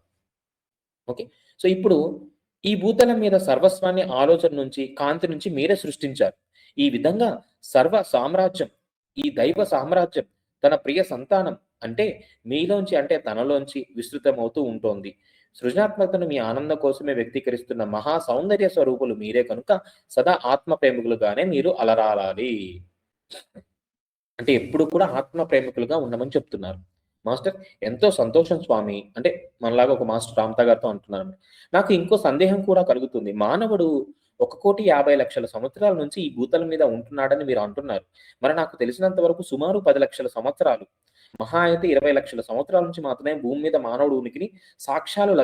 ఓకే. సో, ఇప్పుడు ఈ భూతలం మీద సర్వస్వాన్ని ఆలోచన నుంచి, కాంతి నుంచి మీరే సృష్టించారు. ఈ విధంగా సర్వ సామ్రాజ్యం, ఈ దైవ సామ్రాజ్యం తన ప్రియ సంతానం అంటే మీలోంచి అంటే తనలోంచి విస్తృతమవుతూ ఉంటోంది. సృజనాత్మకతను మీ ఆనందం కోసమే వ్యక్తీకరిస్తున్న మహా సౌందర్య స్వరూపులు మీరే కనుక సదా ఆత్మ ప్రేమికులుగానే మీరు అలరాలాలి. అంటే ఎప్పుడు కూడా ఆత్మ ప్రేమికులుగా ఉండమని చెప్తున్నారు. మాస్టర్ ఎంతో సంతోషం స్వామి. అంటే మనలాగా ఒక మాస్టర్ రామ్‌తా గారితో అంటున్నారన్నమాట. నాకు ఇంకో సందేహం కూడా కలుగుతుంది. మానవుడు 1,50,00,000 సంవత్సరాల నుంచి ఈ భూతలం మీద ఉంటున్నాడని మీరు అంటున్నారు. మరి నాకు తెలిసినంత వరకు సుమారు 10,00,000 సంవత్సరాలు, మహా అయితే 20,00,000 సంవత్సరాల నుంచి మాత్రమే భూమి మీద మానవుడి ఉనికిని సాక్ష్యాలు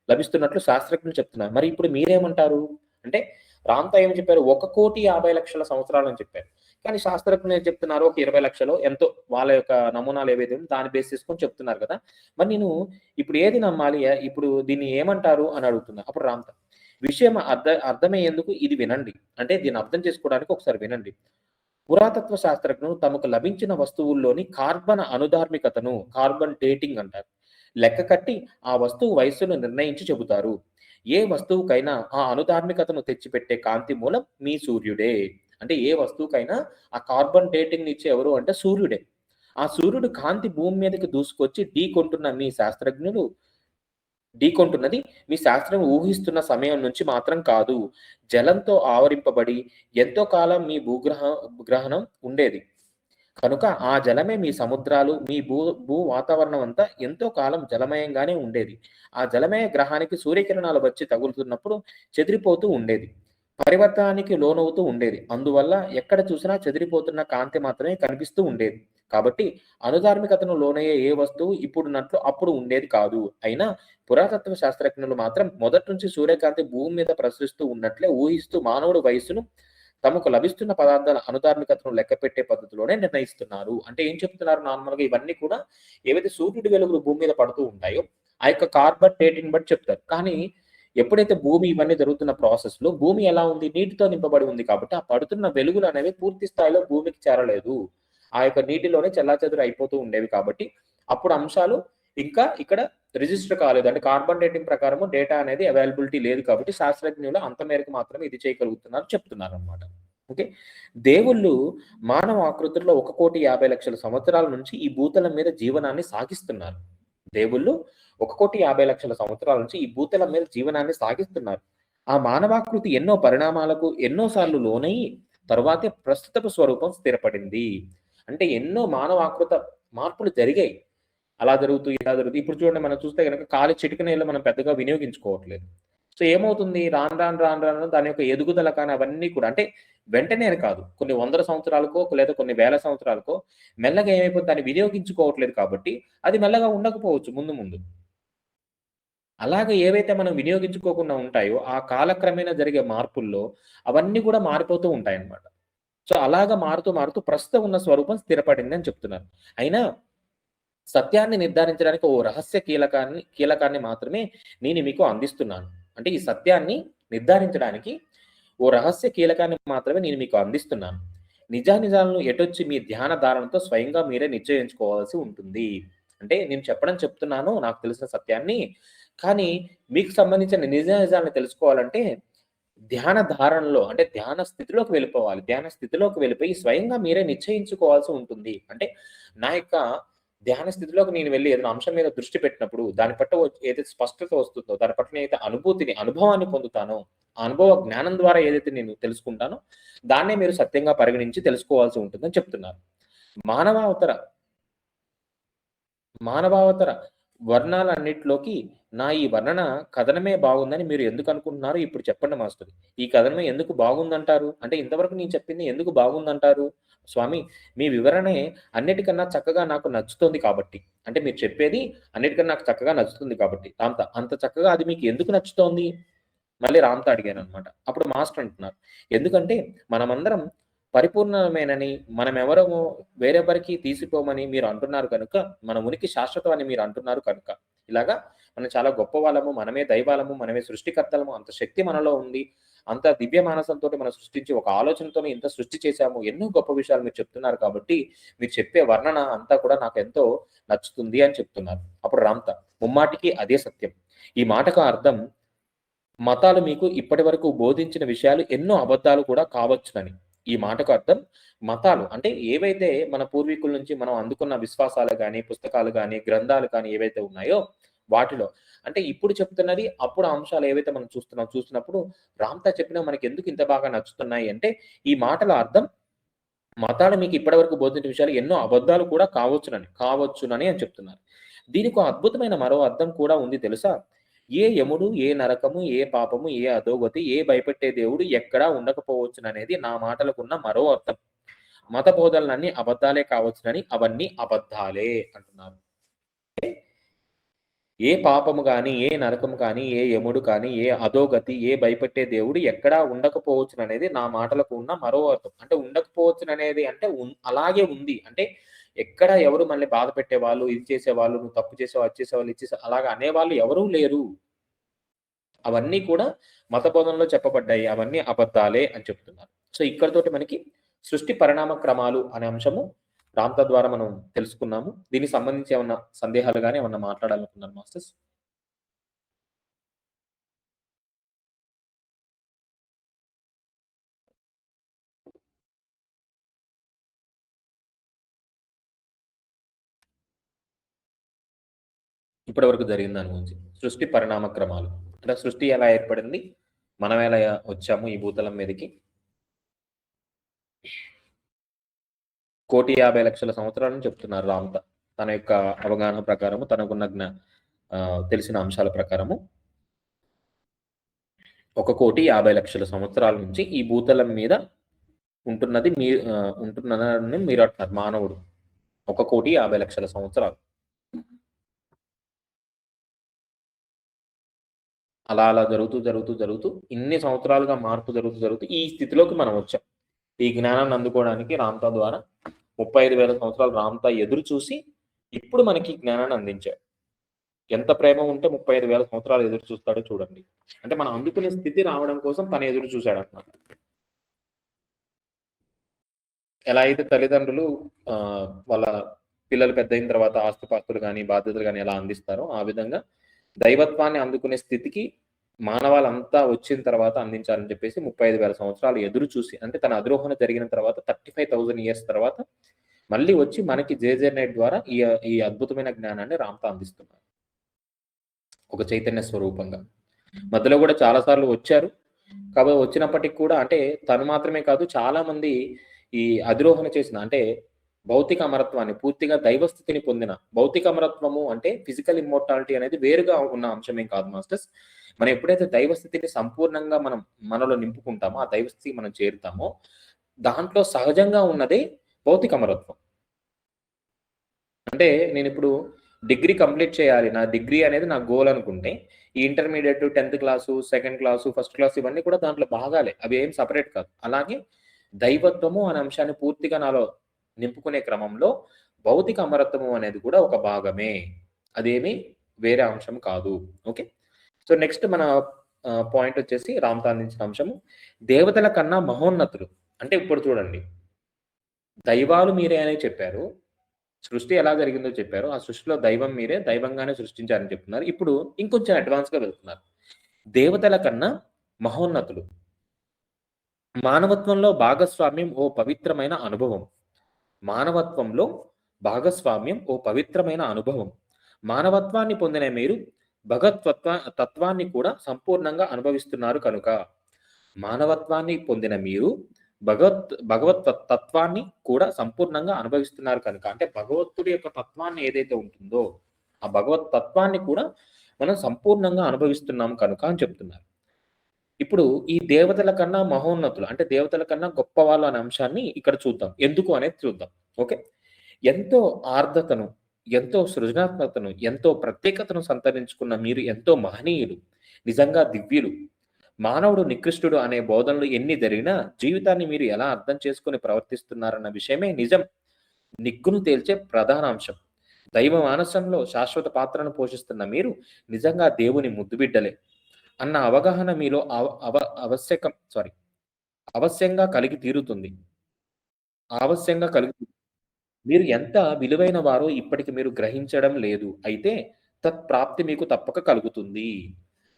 లభిస్తున్నట్లు శాస్త్రజ్ఞులు చెప్తున్నారు. మరి ఇప్పుడు మీరేమంటారు? అంటే రామ్‌తా ఏమి చెప్పారు? 1,50,00,000 సంవత్సరాలని చెప్పారు. కానీ శాస్త్రజ్ఞులు ఏం చెప్తున్నారు? ఒక 20,00,000 ఎంతో వాళ్ళ యొక్క నమూనాలు ఏవైతే ఉన్నాయో దాన్ని బేస్ చేసుకొని చెప్తున్నారు కదా! మరి నేను ఇప్పుడు ఏది నమ్మాలి? ఇప్పుడు దీన్ని ఏమంటారు అని అడుగుతున్నా. అప్పుడు రామ్‌తా విషయం అర్థమయ్యేందుకు ఇది వినండి. అంటే దీన్ని అర్థం చేసుకోవడానికి ఒకసారి వినండి. పురాతత్వ శాస్త్రజ్ఞులు తమకు లభించిన వస్తువుల్లోని కార్బన్ డేటింగ్ అంటారు. లెక్క కట్టి ఆ వస్తువు వయస్సును నిర్ణయించి చెబుతారు. ఏ వస్తువుకైనా ఆ అనుధార్మికతను తెచ్చిపెట్టే కాంతి మూలం మీ సూర్యుడే. అంటే ఏ వస్తువుకైనా ఆ కార్బన్ డేటింగ్‌ని ఇచ్చే ఎవరు అంటే సూర్యుడే. ఆ సూర్యుడు కాంతి భూమి మీదకి దూసుకొచ్చి ఢీకొంటున్నది మీ శాస్త్రం ఊహిస్తున్న సమయం నుంచి మాత్రం కాదు. జలంతో ఆవరింపబడి ఎంతో కాలం మీ గ్రహణం ఉండేది. కనుక ఆ జలమే మీ సముద్రాలు, మీ భూ వాతావరణం అంతా ఎంతో కాలం జలమయంగానే ఉండేది. ఆ జలమయ గ్రహానికి సూర్యకిరణాలు వచ్చి తగులుతున్నప్పుడు చెదిరిపోతూ ఉండేది. పరివర్తనానికి లోనవుతూ ఉండేది. అందువల్ల ఎక్కడ చూసినా చెదిరిపోతున్న కాంతి మాత్రమే కనిపిస్తూ ఉండేది. కాబట్టి అనుధార్మికతను లోనయ్యే ఏ వస్తువు ఇప్పుడున్నట్లు అప్పుడు ఉండేది కాదు. అయినా పురాతత్వ శాస్త్రజ్ఞులు మాత్రం మొదటి నుంచి సూర్యకాంతి భూమి మీద ప్రసరిస్తూ ఉన్నట్లే ఊహిస్తూ మానవుడి వయస్సును తమకు లభిస్తున్న పదార్థాల అనుధార్మికతను లెక్కపెట్టే పద్ధతిలోనే నిర్ణయిస్తున్నారు. అంటే ఏం చెప్తున్నారు నార్మల్‌గా ఇవన్నీ కూడా ఏవైతే సూర్యుడి వెలుగులు భూమి మీద పడుతూ ఉంటాయో, ఆ యొక్క కార్బన్ డేటింగ్‌ని బట్టి చెప్తారు. కానీ ఎప్పుడైతే భూమి ఇవన్నీ జరుగుతున్న ప్రాసెస్‌లో భూమి ఎలా ఉంది? నీటితో నింపబడి ఉంది కాబట్టి, ఆ పడుతున్న వెలుగులనేవి పూర్తి స్థాయిలో భూమికి చేరలేదు. ఆ యొక్క నీటిలోనే చెల్లాచెదురు అయిపోతూ ఉండేవి కాబట్టి, అప్పుడు అంశాలు ఇంకా ఇక్కడ రిజిస్టర్ కాలేదు. అంటే కార్బన్ డేటింగ్ ప్రకారము డేటా అనేది అవైలబిలిటీ లేదు కాబట్టి శాస్త్రజ్ఞులు అంత మేరకు మాత్రమే ఇది చేయగలుగుతున్నారు చెప్తున్నారనమాట. ఓకే. దేవుళ్ళు మానవ ఆకృతుల్లో 1,50,00,000 సంవత్సరాల నుంచి ఈ భూతలం మీద జీవనాన్ని సాగిస్తున్నారు. దేవుళ్ళు 1,50,00,000 సంవత్సరాల నుంచి ఈ భూతలం మీద జీవనాన్ని సాగిస్తున్నారు. ఆ మానవాకృతి ఎన్నో పరిణామాలకు ఎన్నో సార్లు లోనయి తరువాతే ప్రస్తుతపు స్వరూపం స్థిరపడింది. అంటే ఎన్నో మానవాకృత మార్పులు జరిగాయి. అలా జరుగుతూ, ఇలా జరుగుతూ ఇప్పుడు చూడండి మనం చూస్తే గనక కాలి చిటికెనెలు మనం పెద్దగా వినియోగించుకోవట్లేదు. సో ఏమవుతుంది రాను, రాను, రాను, రాను దాని యొక్క ఎదుగుదల కానీ అవన్నీ కూడా అంటే వెంటనే అని కాదు. కొన్ని వందల సంవత్సరాలకో లేదా కొన్ని వేల సంవత్సరాలకో మెల్లగా ఏమైపోతుంది దాన్ని వినియోగించుకోవట్లేదు కాబట్టి అది మెల్లగా ఉండకపోవచ్చు ముందు ముందు. అలాగే ఏవైతే మనం వినియోగించుకోకుండా ఉంటాయో ఆ కాలక్రమేణా జరిగే మార్పుల్లో అవన్నీ కూడా మారిపోతూ ఉంటాయన్నమాట. సో అలాగా మారుతూ, మారుతూ ప్రస్తుతం ఉన్న స్వరూపం స్థిరపడింది అని చెప్తున్నారు. అయినా సత్యాన్ని నిర్ధారించడానికి ఓ రహస్య కీలకాన్ని మాత్రమే నేను మీకు అందిస్తున్నాను. అంటే ఈ సత్యాన్ని నిర్ధారించడానికి ఓ రహస్య కీలకాన్ని మాత్రమే నేను మీకు అందిస్తున్నాను. నిజానిజాలను ఎటొచ్చి మీ ధ్యాన ధారణతో స్వయంగా మీరే నిశ్చయించుకోవాల్సి ఉంటుంది. అంటే నేను చెప్తున్నాను నాకు తెలిసిన సత్యాన్ని. కానీ మీకు సంబంధించిన నిజానిజాలను తెలుసుకోవాలంటే ధ్యాన ధారణలో అంటే ధ్యాన స్థితిలోకి వెళ్ళిపోవాలి. ధ్యాన స్థితిలోకి వెళ్ళిపోయి స్వయంగా మీరే నిశ్చయించుకోవాల్సి ఉంటుంది. అంటే నా యొక్క ధ్యాన స్థితిలోకి నేను వెళ్లి ఏదైనా అంశం మీద దృష్టి పెట్టినప్పుడు దాని పట్ల ఏదైతే స్పష్టత వస్తుందో, దాని పట్ల నేనైతే అనుభవాన్ని పొందుతానో, ఆ అనుభవ జ్ఞానం ద్వారా ఏదైతే నేను తెలుసుకుంటానో, దాన్నే మీరు సత్యంగా పరిగణించి తెలుసుకోవాల్సి ఉంటుందని చెప్తున్నారు. మానవావతర మానవావతర వర్ణాలన్నిటిలోకి నా ఈ వర్ణన కథనమే బాగుందని మీరు ఎందుకు అనుకుంటున్నారు? ఇప్పుడు చెప్పండి మాస్టర్. ఈ కథనమే ఎందుకు బాగుందంటారు? అంటే ఇంతవరకు నేను చెప్పింది ఎందుకు బాగుందంటారు? స్వామి మీ వివరణే అన్నిటికన్నా చక్కగా నాకు నచ్చుతుంది కాబట్టి. అంటే మీరు చెప్పేది అన్నిటికన్నా నాకు చక్కగా నచ్చుతుంది కాబట్టి. రామ్‌తా అంత చక్కగా అది మీకు ఎందుకు నచ్చుతోంది? మళ్ళీ రామ్‌తో అడిగాననమాట. అప్పుడు మాస్టర్ అంటున్నారు. ఎందుకంటే మనమందరం పరిపూర్ణమేనని, మనమెవరమో వేరెవ్వరికీ తీసిపోమని మీరు అంటున్నారు కనుక, మన ఉనికి శాశ్వతం అని మీరు అంటున్నారు కనుక. ఇలాగా మనం చాలా గొప్పవాళ్ళము, మనమే దైవాలము, మనమే సృష్టికర్తలము, అంత శక్తి మనలో ఉంది. అంత దివ్య మానసంతోటి మనం సృష్టించి ఒక ఆలోచనతోనే ఇంత సృష్టి చేశాము. ఎన్నో గొప్ప విషయాలు మీరు చెప్తున్నారు కాబట్టి, మీరు చెప్పే వర్ణన అంతా కూడా నాకెంతో నచ్చుతుంది అని చెప్తున్నారు. అప్పుడు రామ్‌తా ముమ్మాటికి అదే సత్యం. ఈ మాటకు అర్థం మతాలు మీకు ఇప్పటివరకు బోధించిన విషయాలు ఎన్నో అబద్ధాలు కూడా కావచ్చునని. ఈ మాటకు అర్థం మతాలు అంటే ఏవైతే మన పూర్వీకుల నుంచి మనం అందుకున్న విశ్వాసాలు గాని, పుస్తకాలు గాని, గ్రంథాలు కానీ ఏవైతే ఉన్నాయో వాటిలో అంటే ఇప్పుడు చెప్తున్నది అప్పుడు అంశాలు ఏవైతే మనం చూస్తున్నప్పుడు రామ్‌తా చెప్పినవి మనకెందుకు ఇంత బాగా నచ్చుతున్నాయి అంటే ఈ మాటల అర్థం మతాలు మీకు ఇప్పటివరకు బోధించిన విషయాలు ఎన్నో అబద్ధాలు కూడా కావచ్చునని అని చెప్తున్నారు. దీనికో అద్భుతమైన మరో అర్థం కూడా ఉంది తెలుసా? ఏ యముడు, ఏ నరకము, ఏ పాపము, ఏ అధోగతి, ఏ భయపెట్టే దేవుడు ఎక్కడా ఉండకపోవచ్చుననేది నా మాటలకున్న మరో అర్థం. మత బోధనలన్నీ అబద్ధాలే కావచ్చునని అవన్నీ అబద్ధాలే అంటున్నారు. ఏ పాపము గాని, ఏ నరకము కానీ, ఏ యముడు కానీ, ఏ అధోగతి, ఏ భయపెట్టే దేవుడు ఎక్కడా ఉండకపోవచ్చుననేది నా మాటలకు ఉన్న మరో అర్థం. అంటే ఉండకపోవచ్చుననేది అంటే అలాగే ఉంది. అంటే ఎక్కడ ఎవరు మనల్ని బాధ పెట్టేవాళ్ళు, ఇది చేసేవాళ్ళు, నువ్వు తప్పు చేసావు, అది చేసావు, ఇది చేసావు అలాగా అనేవాళ్ళు ఎవరూ లేరు. అవన్నీ కూడా మత బోధనలో చెప్పబడ్డాయి. అవన్నీ అబద్ధాలే అని చెప్తున్నారు. సో ఇక్కడితోటి మనకి సృష్టి పరిణామ క్రమాలు అనే అంశము రామ్‌తా ద్వారా మనం తెలుసుకున్నాము. దీనికి సంబంధించి ఏమన్నా సందేహాలు గాని ఏమన్నా మాట్లాడాలనుకున్నారా మాస్టర్స్? ఇప్పటి వరకు జరిగిన దాని గురించి. సృష్టి పరిణామ క్రమాలు. అంటే సృష్టి ఎలా ఏర్పడింది? మనం ఎలా వచ్చాము ఈ భూతలం మీదకి? 1,50,00,000 సంవత్సరాలని చెప్తున్నారు రామ్‌తా. తన యొక్క అవగాహన ప్రకారము, తనకున్న తెలిసిన అంశాల ప్రకారము 1,50,00,000 సంవత్సరాల నుంచి ఈ భూతలం మీద ఉంటున్నారని మీరు అంటున్నారు మానవుడు. 1,50,00,000 సంవత్సరాలు. అలా జరుగుతూ ఇన్ని సంవత్సరాలుగా మార్పు జరుగుతూ ఈ స్థితిలోకి మనం వచ్చాం. ఈ జ్ఞానాన్ని అందుకోవడానికి రామ్‌తా ద్వారా 35,000 సంవత్సరాలు రామ్‌తా ఎదురు చూసి ఇప్పుడు మనకి జ్ఞానాన్ని అందించాడు. ఎంత ప్రేమ ఉంటే 35,000 సంవత్సరాలు ఎదురు చూస్తాడో చూడండి. అంటే మనం అందుకునే స్థితి రావడం కోసం తను ఎదురు చూసాడన్నమాట. ఎలా అయితే తల్లిదండ్రులు వాళ్ళ పిల్లలు పెద్దయిన తర్వాత ఆస్తిపాస్తులు గాని, బాధ్యతలు గాని ఎలా అందిస్తారో ఆ విధంగా దైవత్వాన్ని అందుకునే స్థితికి మానవాళంతా వచ్చిన తర్వాత అందించాలని చెప్పేసి 35,000 సంవత్సరాలు ఎదురు చూసి, అంటే తన అధిరోహణ జరిగిన తర్వాత 35,000 ఇయర్స్ తర్వాత మళ్ళీ వచ్చి మనకి జేజే నైట్ ద్వారా ఈ అద్భుతమైన జ్ఞానాన్ని రామ్‌తా అందిస్తున్నారు. ఒక చైతన్య స్వరూపంగా. మధ్యలో కూడా చాలా సార్లు వచ్చారు. కాబట్టి వచ్చినప్పటికి కూడా అంటే తను మాత్రమే కాదు, చాలా మంది ఈ అధిరోహణ చేసిన అంటే భౌతిక అమరత్వాన్ని పూర్తిగా దైవస్థితిని పొందిన, భౌతిక అమరత్వము అంటే ఫిజికల్ ఇమ్మోర్టాలిటీ అనేది వేరుగా ఉన్న అంశమేం కాదు మాస్టర్స్. మనం ఎప్పుడైతే దైవస్థితిని సంపూర్ణంగా మనలో నింపుకుంటామో, ఆ దైవస్థితికి మనం చేరుతామో, దాంట్లో సహజంగా ఉన్నదే భౌతిక అమరత్వం. అంటే నేనిప్పుడు డిగ్రీ కంప్లీట్ చేయాలి. నా డిగ్రీ అనేది నా గోల్ అనుకుంటే, ఈ ఇంటర్మీడియేట్, 10థ్ class, second class, first class ఇవన్నీ కూడా దాంట్లో భాగాలే. అవి ఏం సెపరేట్ కాదు. అలాగే దైవత్వము అనే అంశాన్ని పూర్తిగా నాలో నింపుకునే క్రమంలో భౌతిక అమరత్వము అనేది కూడా ఒక భాగమే. అదేమి వేరే అంశం కాదు. ఓకే. సో నెక్స్ట్ మన పాయింట్ వచ్చేసి రామ్‌తా అందించిన అంశము దేవతల కన్నా మహోన్నతులు. అంటే ఇప్పుడు చూడండి, దైవాలు మీరే అనే చెప్పారు. సృష్టి ఎలా జరిగిందో చెప్పారు. ఆ సృష్టిలో దైవం మీరే, దైవంగానే సృష్టించారని చెప్తున్నారు. ఇప్పుడు ఇంకొంచెం అడ్వాన్స్‌గా వెళ్తున్నారు. దేవతల కన్నా మహోన్నతులు. మానవత్వంలో భాగస్వామ్యం ఓ పవిత్రమైన అనుభవం. మానవత్వంలో భాగస్వామ్యం ఓ పవిత్రమైన అనుభవం. మానవత్వాన్ని పొందిన మీరు తత్వాన్ని కూడా సంపూర్ణంగా అనుభవిస్తున్నారు కనుక. మానవత్వాన్ని పొందిన మీరు భగవత్ తత్వాన్ని కూడా సంపూర్ణంగా అనుభవిస్తున్నారు కనుక. అంటే భగవంతుడి యొక్క తత్వాన్ని ఏదైతే ఉంటుందో, ఆ భగవత్ తత్వాన్ని కూడా మనం సంపూర్ణంగా అనుభవిస్తున్నాం కనుక అని చెప్తున్నారు. ఇప్పుడు ఈ దేవతల కన్నా మహోన్నతులు అంటే దేవతల కన్నా గొప్పవాళ్ళు అనే అంశాన్ని ఇక్కడ చూద్దాం. ఎందుకు అనేది చూద్దాం. ఓకే. ఎంతో ఆర్ద్రతను, ఎంతో సృజనాత్మకతను, ఎంతో ప్రత్యేకతను సంతరించుకున్న మీరు ఎంతో మహనీయులు. నిజంగా దివ్యులు. మానవుడు నికృష్టుడు అనే బోధనలు ఎన్ని జరిగినా జీవితాన్ని మీరు ఎలా అర్థం చేసుకొని ప్రవర్తిస్తున్నారన్న విషయమే నిజం నిగ్గును తేల్చే ప్రధాన అంశం. దైవ మానసంలో శాశ్వత పాత్రను పోషిస్తున్న మీరు నిజంగా దేవుని ముద్దుబిడ్డలే అన్న అవగాహన మీలో అవశ్యంగా కలిగి తీరుతుంది. ఆవశ్యంగా కలిగి మీరు ఎంత విలువైన వారో ఇప్పటికి మీరు గ్రహించడం లేదు. అయితే తత్ప్రాప్తి మీకు తప్పక కలుగుతుంది.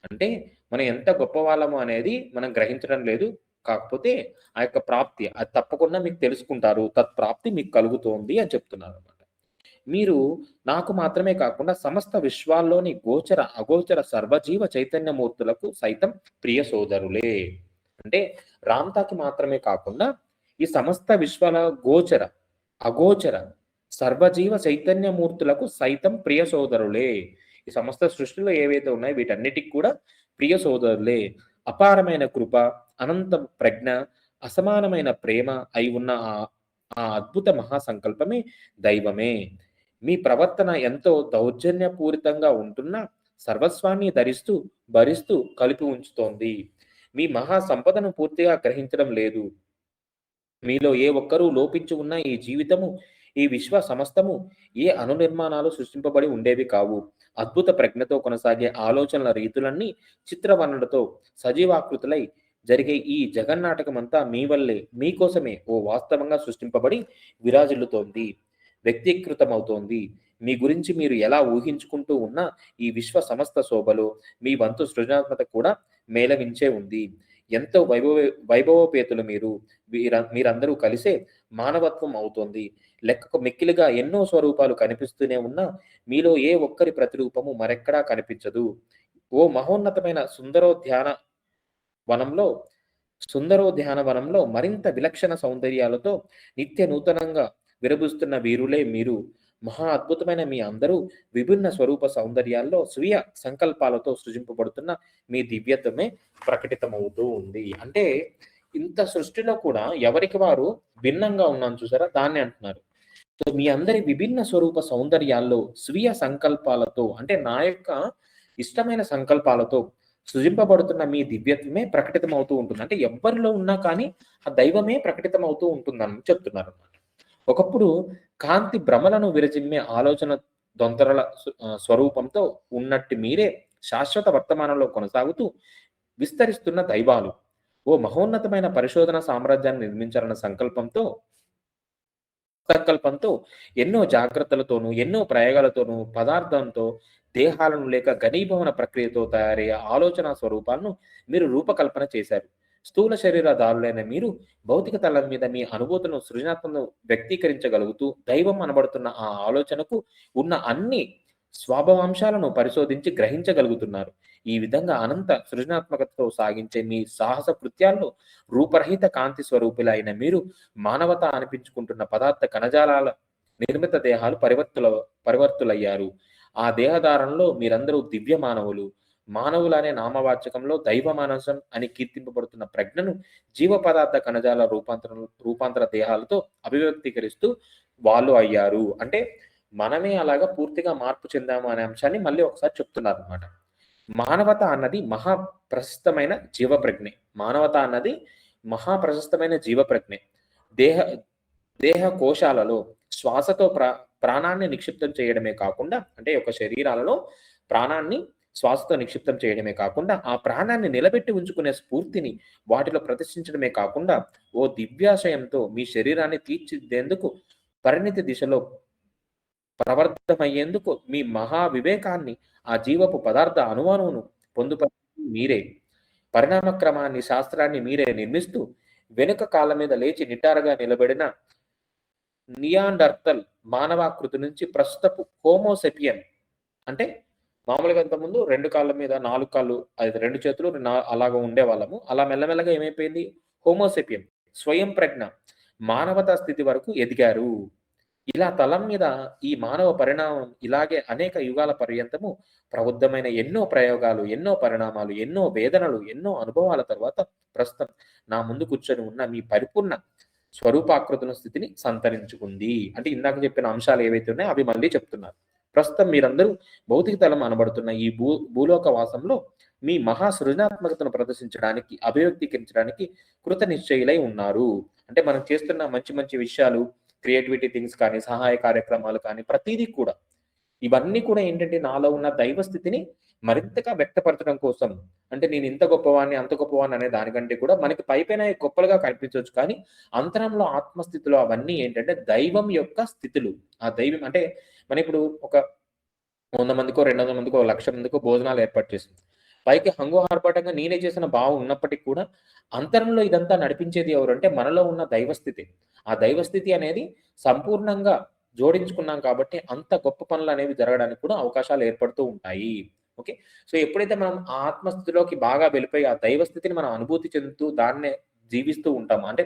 అంటే మనం ఎంత గొప్పవాళ్ళము అనేది మనం గ్రహించడం లేదు. కాకపోతే ఆ యొక్క ప్రాప్తి అది తప్పకుండా మీకు తెలుసుకుంటారు. తత్ప్రాప్తి మీకు కలుగుతోంది అని చెప్తున్నారన్నమాట. మీరు నాకు మాత్రమే కాకుండా సమస్త విశ్వాల్లోని గోచర, అగోచర సర్వజీవ చైతన్యమూర్తులకు సైతం ప్రియ సోదరులే. అంటే రామ్‌తాకి మాత్రమే కాకుండా ఈ సమస్త విశ్వాల గోచర, అగోచర సర్వజీవ చైతన్యమూర్తులకు సైతం ప్రియ సోదరులే. ఈ సమస్త సృష్టిలో ఏవైతే ఉన్నాయో వీటన్నిటికి కూడా ప్రియ సోదరులే. అపారమైన కృప, అనంత ప్రజ్ఞ, అసమానమైన ప్రేమ అయి ఉన్న ఆ అద్భుత మహాసంకల్పమే దైవమే. మీ ప్రవర్తన ఎంతో దౌర్జన్యపూరితంగా ఉంటున్నా సర్వస్వాన్ని ధరిస్తూ, భరిస్తూ కలిపి ఉంచుతోంది. మీ మహా సంపదను పూర్తిగా గ్రహించడం లేదు. మీలో ఏ ఒక్కరూ లోపించి ఉన్న ఈ జీవితము, ఈ విశ్వ సమస్తము ఏ అనునిర్మాణాలు సృష్టింపబడి ఉండేవి కావు. అద్భుత ప్రజ్ఞతో కొనసాగే ఆలోచనల రీతులన్నీ చిత్రవర్ణనతో సజీవాకృతులై జరిగే ఈ జగన్నాటకమంతా మీ వల్లే, మీకోసమే ఓ వాస్తవంగా సృష్టింపబడి విరాజిల్లుతోంది, వ్యక్తీకృతమవుతోంది. మీ గురించి మీరు ఎలా ఊహించుకుంటూ ఉన్నా ఈ విశ్వ సమస్త శోభలో మీ వంతు సృజనాత్మక కూడా మేళవించే ఉంది. ఎంతో వైభవోపేతులు మీరందరూ కలిసే మానవత్వం అవుతోంది. లెక్కకు మిక్కిలిగా ఎన్నో స్వరూపాలు కనిపిస్తూనే ఉన్నా మీలో ఏ ఒక్కరి ప్రతిరూపము మరెక్కడా కనిపించదు. ఓ మహోన్నతమైన సుందరోద్యానవనంలో మరింత విలక్షణ సౌందర్యాలతో నిత్య నూతనంగా విరబూస్తున్న వీరులే మీరు. మహా అద్భుతమైన మీ అందరూ విభిన్న స్వరూప సౌందర్యాల్లో స్వీయ సంకల్పాలతో సృజింపబడుతున్న మీ దివ్యత్వమే ప్రకటితమవుతూ ఉంది. అంటే ఇంత సృష్టిలో కూడా ఎవరికి వారు భిన్నంగా ఉన్నాను చూసారా, దాన్ని అంటున్నారు. సో మీ అందరి విభిన్న స్వరూప సౌందర్యాల్లో స్వీయ సంకల్పాలతో అంటే నా యొక్క ఇష్టమైన సంకల్పాలతో సృజింపబడుతున్న మీ దివ్యత్వమే ప్రకటితమవుతూ ఉంటుంది. అంటే ఎవ్వరిలో ఉన్నా కానీ ఆ దైవమే ప్రకటితమవుతూ ఉంటుందని చెప్తున్నారు అన్నమాట. ఒకప్పుడు కాంతి భ్రమలను విరజిమ్మే ఆలోచన దొంతరల స్వరూపంతో ఉన్నట్టు మీరే శాశ్వత వర్తమానంలో కొనసాగుతూ విస్తరిస్తున్న దైవాలు. ఓ మహోన్నతమైన పరిశోధన సామ్రాజ్యాన్ని నిర్మించాలన్న సంకల్పంతో సంకల్పంతో ఎన్నో జాగ్రత్తలతోనూ, ఎన్నో ప్రయోగాలతోనూ, పదార్థంతో, దేహాలను లేక ఘనీభవన ప్రక్రియతో తయారయ్యే ఆలోచనా స్వరూపాలను మీరు రూపకల్పన చేశారు. స్థూల శరీరధారులైన మీరు భౌతిక తలం మీద మీ అనుభూతులను సృజనాత్మకను వ్యక్తీకరించగలుగుతూ, దైవం అనబడుతున్న ఆ ఆలోచనకు ఉన్న అన్ని స్వభావాంశాలను పరిశోధించి గ్రహించగలుగుతున్నారు. ఈ విధంగా అనంత సృజనాత్మకతతో సాగించే మీ సాహస కృత్యాల్లో రూపరహిత కాంతి స్వరూపులైన మీరు మానవత అనిపించుకుంటున్న పదార్థ కణజాలాల నిర్మిత దేహాలు పరివర్తులయ్యారు. ఆ దేహధారణలో మీరందరూ దివ్య మానవులు. మానవులనే నామవాచకంలో దైవ మానసం అని కీర్తింపబడుతున్న ప్రజ్ఞను జీవ పదార్థ కణజాల రూపాంతర దేహాలతో అభివ్యక్తీకరిస్తూ వాళ్ళు అయ్యారు. అంటే మనమే అలాగా పూర్తిగా మార్పు చెందాము అనే అంశాన్ని మళ్ళీ ఒకసారి చెప్తున్నారనమాట. మానవత అన్నది మహా ప్రశస్తమైన జీవప్రజ్ఞే. మానవత అన్నది మహా ప్రశస్తమైన జీవప్రజ్ఞే. దేహ దేహ కోశాలలో శ్వాసతో ప్రాణాన్ని నిక్షిప్తం చేయడమే కాకుండా, అంటే ఒక శరీరాలలో ప్రాణాన్ని శ్వాసతో నిక్షిప్తం చేయడమే కాకుండా, ఆ ప్రాణాన్ని నిలబెట్టి ఉంచుకునే స్ఫూర్తిని వాటిలో ప్రతిష్ఠించడమే కాకుండా, ఓ దివ్యాశయంతో మీ శరీరాన్ని తీర్చిదిద్దేందుకు పరిణితి దిశలో ప్రవర్ధమయ్యేందుకు మీ మహా వివేకాన్ని ఆ జీవపు పదార్థ అణువును పొందుపరిచింది మీరే. పరిణామ క్రమాన్ని, శాస్త్రాన్ని మీరే నిర్మిస్తూ వెనుక కాళ్ళ మీద లేచి నిటారుగా నిలబడిన నియాండర్తల్ మానవాకృతి నుంచి ప్రస్తుతపు హోమోసెపియన్, అంటే మామూలుగా ఇంతకుముందు 2 కాళ్ళ మీద 4 కాళ్ళు, అది 2 చేతులు అలాగా ఉండేవాళ్ళము. అలా మెల్లమెల్లగా ఏమైపోయింది, హోమోసెపియన్ స్వయం ప్రజ్ఞ మానవతా స్థితి వరకు ఎదిగారు. ఇలా తలం మీద ఈ మానవ పరిణామం ఇలాగే అనేక యుగాల పర్యంతము ప్రబుద్ధమైన ఎన్నో ప్రయోగాలు, ఎన్నో పరిణామాలు, ఎన్నో వేదనలు, ఎన్నో అనుభవాల తర్వాత ప్రస్తుతం నా ముందు కూర్చొని ఉన్న మీ పరిపూర్ణ స్వరూపాకృతుల స్థితిని సంతరించుకుంది. అంటే ఇందాక చెప్పిన అంశాలు ఏవైతే ఉన్నాయో అవి మళ్ళీ చెప్తున్నారు. ప్రస్తుతం మీరందరూ భౌతిక తలం అనబడుతున్న ఈ భూలోక వాసంలో మీ మహా సృజనాత్మకతను ప్రదర్శించడానికి, అభివ్యక్తీకరించడానికి కృత నిశ్చయులై ఉన్నారు. అంటే మనం చేస్తున్న మంచి మంచి విషయాలు, క్రియేటివిటీ థింగ్స్ కానీ, సహాయ కార్యక్రమాలు కానీ, ప్రతిదీ కూడా ఇవన్నీ కూడా ఏంటంటే నాలో ఉన్న దైవ స్థితిని మరింతగా వ్యక్తపరచడం కోసం. అంటే నేను ఇంత గొప్పవాడిని, అంత గొప్పవాడిని అనే దానికంటే కూడా మనకి పైపైన గొప్పలుగా కనిపించవచ్చు, కానీ అంతరంలో ఆత్మస్థితిలో అవన్నీ ఏంటంటే దైవం యొక్క స్థితులు. ఆ దైవం అంటే మనం ఇప్పుడు ఒక 100 మందికో, 200 మందికో, 1,00,000 మందికో భోజనాలు ఏర్పాటు చేసింది. పైకి హంగు ఆర్భాటంగా నేనే చేసిన భావం ఉన్నప్పటికీ కూడా అంతరంలో ఇదంతా నడిపించేది ఎవరు అంటే మనలో ఉన్న దైవస్థితి. ఆ దైవస్థితి అనేది సంపూర్ణంగా జోడించుకున్నాం కాబట్టి అంత గొప్ప పనులు అనేవి జరగడానికి కూడా అవకాశాలు ఏర్పడుతూ ఉంటాయి. ఓకే. సో ఎప్పుడైతే మనం ఆ ఆత్మస్థితిలోకి బాగా వెళ్ళిపోయి ఆ దైవస్థితిని మనం అనుభూతి చెందుతూ దాన్నే జీవిస్తూ ఉంటాము. అంటే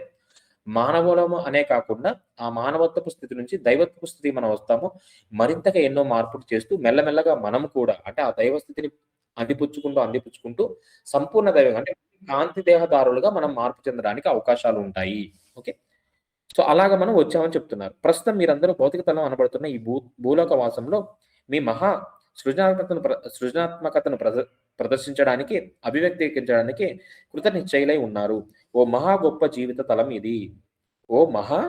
మానవులము అనే కాకుండా ఆ మానవత్వపు స్థితి నుంచి దైవత్వపు స్థితికి మనం వస్తాము. మరింతగా ఎన్నో మార్పులు చేస్తూ మెల్లమెల్లగా మనం కూడా అంటే ఆ దైవస్థితిని అందిపుచ్చుకుంటూ సంపూర్ణ దైవం అంటే కాంతి దేహదారులుగా మనం మార్పు చెందడానికి అవకాశాలు ఉంటాయి. ఓకే. సో అలాగా మనం వచ్చామని చెప్తున్నారు. ప్రస్తుతం మీరందరూ భౌతిక తలం అనబడుతున్న ఈ భూలోక వాసంలో మీ మహా సృజనాత్మకతను ప్రదర్శించడానికి, అభివ్యక్తీకరించడానికి కృత నిశ్చయులై ఉన్నారు. ఓ మహా గొప్ప జీవిత తలం ఇది. ఓ మహా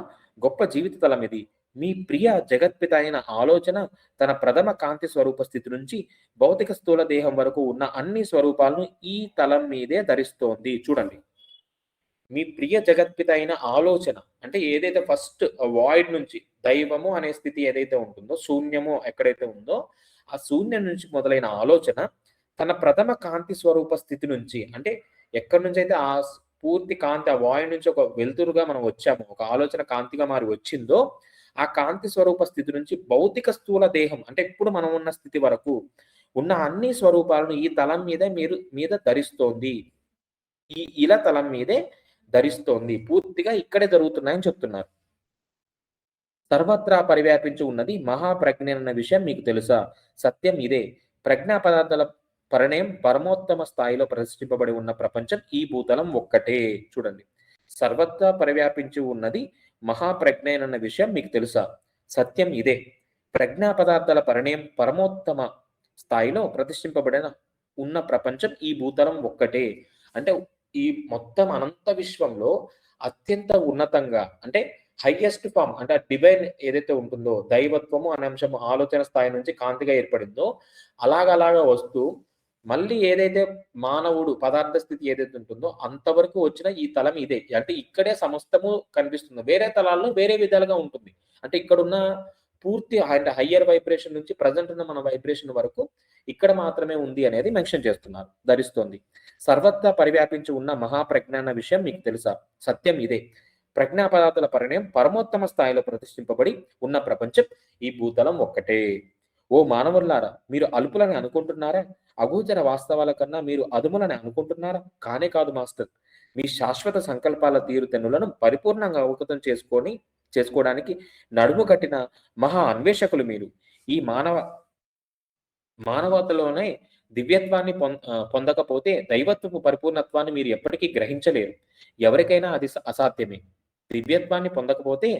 గొప్ప జీవిత తలం ఇది. మీ ప్రియ జగత్పిత అయిన ఆలోచన తన ప్రథమ కాంతి స్వరూప స్థితి నుంచి భౌతిక స్థూల దేహం వరకు ఉన్న అన్ని స్వరూపాలను ఈ తలం మీదే ధరిస్తోంది. చూడండి, మీ ప్రియ జగత్పిత అయిన ఆలోచన అంటే ఏదైతే ఫస్ట్ వాయిడ్ నుంచి దైవము అనే స్థితి ఏదైతే ఉంటుందో, శూన్యము ఎక్కడైతే ఉందో ఆ శూన్యం నుంచి మొదలైన ఆలోచన తన ప్రథమ కాంతి స్వరూప స్థితి నుంచి, అంటే ఎక్కడి నుంచి అయితే ఆ పూర్తి కాంతి ఆ వాయువు నుంచి ఒక వెలుతురుగా మనం వచ్చాము, ఒక ఆలోచన కాంతిగా మారి వచ్చిందో ఆ కాంతి స్వరూప స్థితి నుంచి భౌతిక స్థూల దేహం అంటే ఇప్పుడు మనం ఉన్న స్థితి వరకు ఉన్న అన్ని స్వరూపాలను ఈ తలం మీద ధరిస్తోంది. ఈ ఇల తలం మీదే ధరిస్తోంది. పూర్తిగా ఇక్కడే జరుగుతున్నాయని చెప్తున్నారు. సర్వత్రా పరివ్యాపించి ఉన్నది మహాప్రజ్ఞ అన్న విషయం మీకు తెలుసా? సత్యం ఇదే. ప్రజ్ఞా పదార్థాల పరిణయం పరమోత్తమ స్థాయిలో ప్రదర్శింపబడి ఉన్న ప్రపంచం ఈ భూతలం ఒక్కటే. చూడండి, సర్వత్రా పరివ్యాపించి ఉన్నది మహాప్రజ్ఞ అన్న విషయం మీకు తెలుసా? సత్యం ఇదే. ప్రజ్ఞా పదార్థాల పరిణయం పరమోత్తమ స్థాయిలో ప్రతిష్ఠింపబడిన ఉన్న ప్రపంచం ఈ భూతలం ఒక్కటే. అంటే ఈ మొత్తం అనంత విశ్వంలో అత్యంత ఉన్నతంగా అంటే హైయెస్ట్ ఫామ్ అంటే డివైన్ ఏదైతే ఉంటుందో దైవత్వము అనే అంశం ఆలోచన స్థాయి నుంచి కాంతిగా ఏర్పడిందో అలాగలాగా వస్తూ మళ్ళీ ఏదైతే మానవుడు పదార్థ స్థితి ఏదైతే ఉంటుందో అంతవరకు వచ్చిన ఈ తలం ఇదే. అంటే ఇక్కడే సమస్తము కనిపిస్తుంది. వేరే తలాల్లో వేరే విధాలుగా ఉంటుంది. అంటే ఇక్కడున్న పూర్తి అంటే హయ్యర్ వైబ్రేషన్ నుంచి ప్రెజెంట్ ఉన్న మన వైబ్రేషన్ వరకు ఇక్కడ మాత్రమే ఉంది అనేది మెన్షన్ చేస్తున్నారు. ధరిస్తోంది. సర్వత్రా పరివ్యాపించి ఉన్న మహాప్రజ్ఞాన విషయం మీకు తెలుసా? సత్యం ఇదే. ప్రజ్ఞా పదార్థాల పరిణయం పరమోత్తమ స్థాయిలో ప్రతిష్ఠింపబడి ఉన్న ప్రపంచం ఈ భూతలం ఒక్కటే. ఓ మానవుల్లారా, మీరు అల్పులని అనుకుంటున్నారా? అగోచర వాస్తవాల కన్నా మీరు అదుములని అనుకుంటున్నారా? కానే కాదు మాస్టర్. మీ శాశ్వత సంకల్పాల తీరుతెన్నులను పరిపూర్ణంగా అవగతం చేసుకోవడానికి నడుము కట్టిన మహా అన్వేషకులు మీరు. ఈ మానవతలోనే దివ్యత్వాన్ని పొందకపోతే దైవత్వపు పరిపూర్ణత్వాన్ని మీరు ఎప్పటికీ గ్రహించలేరు. ఎవరికైనా అది అసాధ్యమే. దివ్యత్వాన్ని పొందకపోతే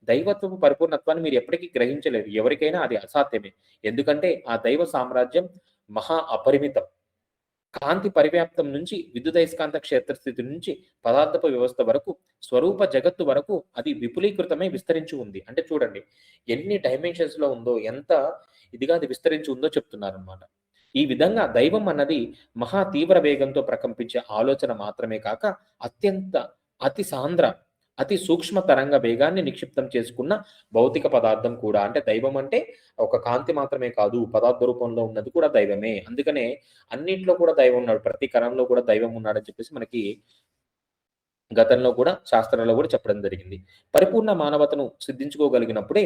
దైవత్వపు పరిపూర్ణత్వాన్ని మీరు ఎప్పటికీ గ్రహించలేరు. ఎవరికైనా అది అసాధ్యమే. ఎందుకంటే ఆ దైవ సామ్రాజ్యం మహా అపరిమితం. కాంతి పరివ్యాప్తం నుంచి విద్యుదయస్కాంత క్షేత్ర స్థితి నుంచి పదార్థపు వ్యవస్థ వరకు స్వరూప జగత్తు వరకు అది విపులీకృతమై విస్తరించి ఉంది. అంటే చూడండి ఎన్ని డైమెన్షన్స్ లో ఉందో, ఎంత ఇదిగా అది విస్తరించి ఉందో చెప్తున్నారనమాట. ఈ విధంగా దైవం అన్నది మహా తీవ్ర వేగంతో ప్రకంపించే ఆలోచన మాత్రమే కాక అతి సాంద్ర అతి సూక్ష్మ తరంగ వేగాన్ని నిక్షిప్తం చేసుకున్న భౌతిక పదార్థం కూడా. అంటే దైవం అంటే ఒక కాంతి మాత్రమే కాదు, పదార్థ రూపంలో ఉన్నది కూడా దైవమే. అందుకనే అన్నింటిలో కూడా దైవం ఉన్నాడు, ప్రతి కణంలో కూడా దైవం ఉన్నాడని చెప్పేసి మనకి గతంలో కూడా శాస్త్రంలో కూడా చెప్పడం జరిగింది. పరిపూర్ణ మానవతను సిద్ధించుకోగలిగినప్పుడే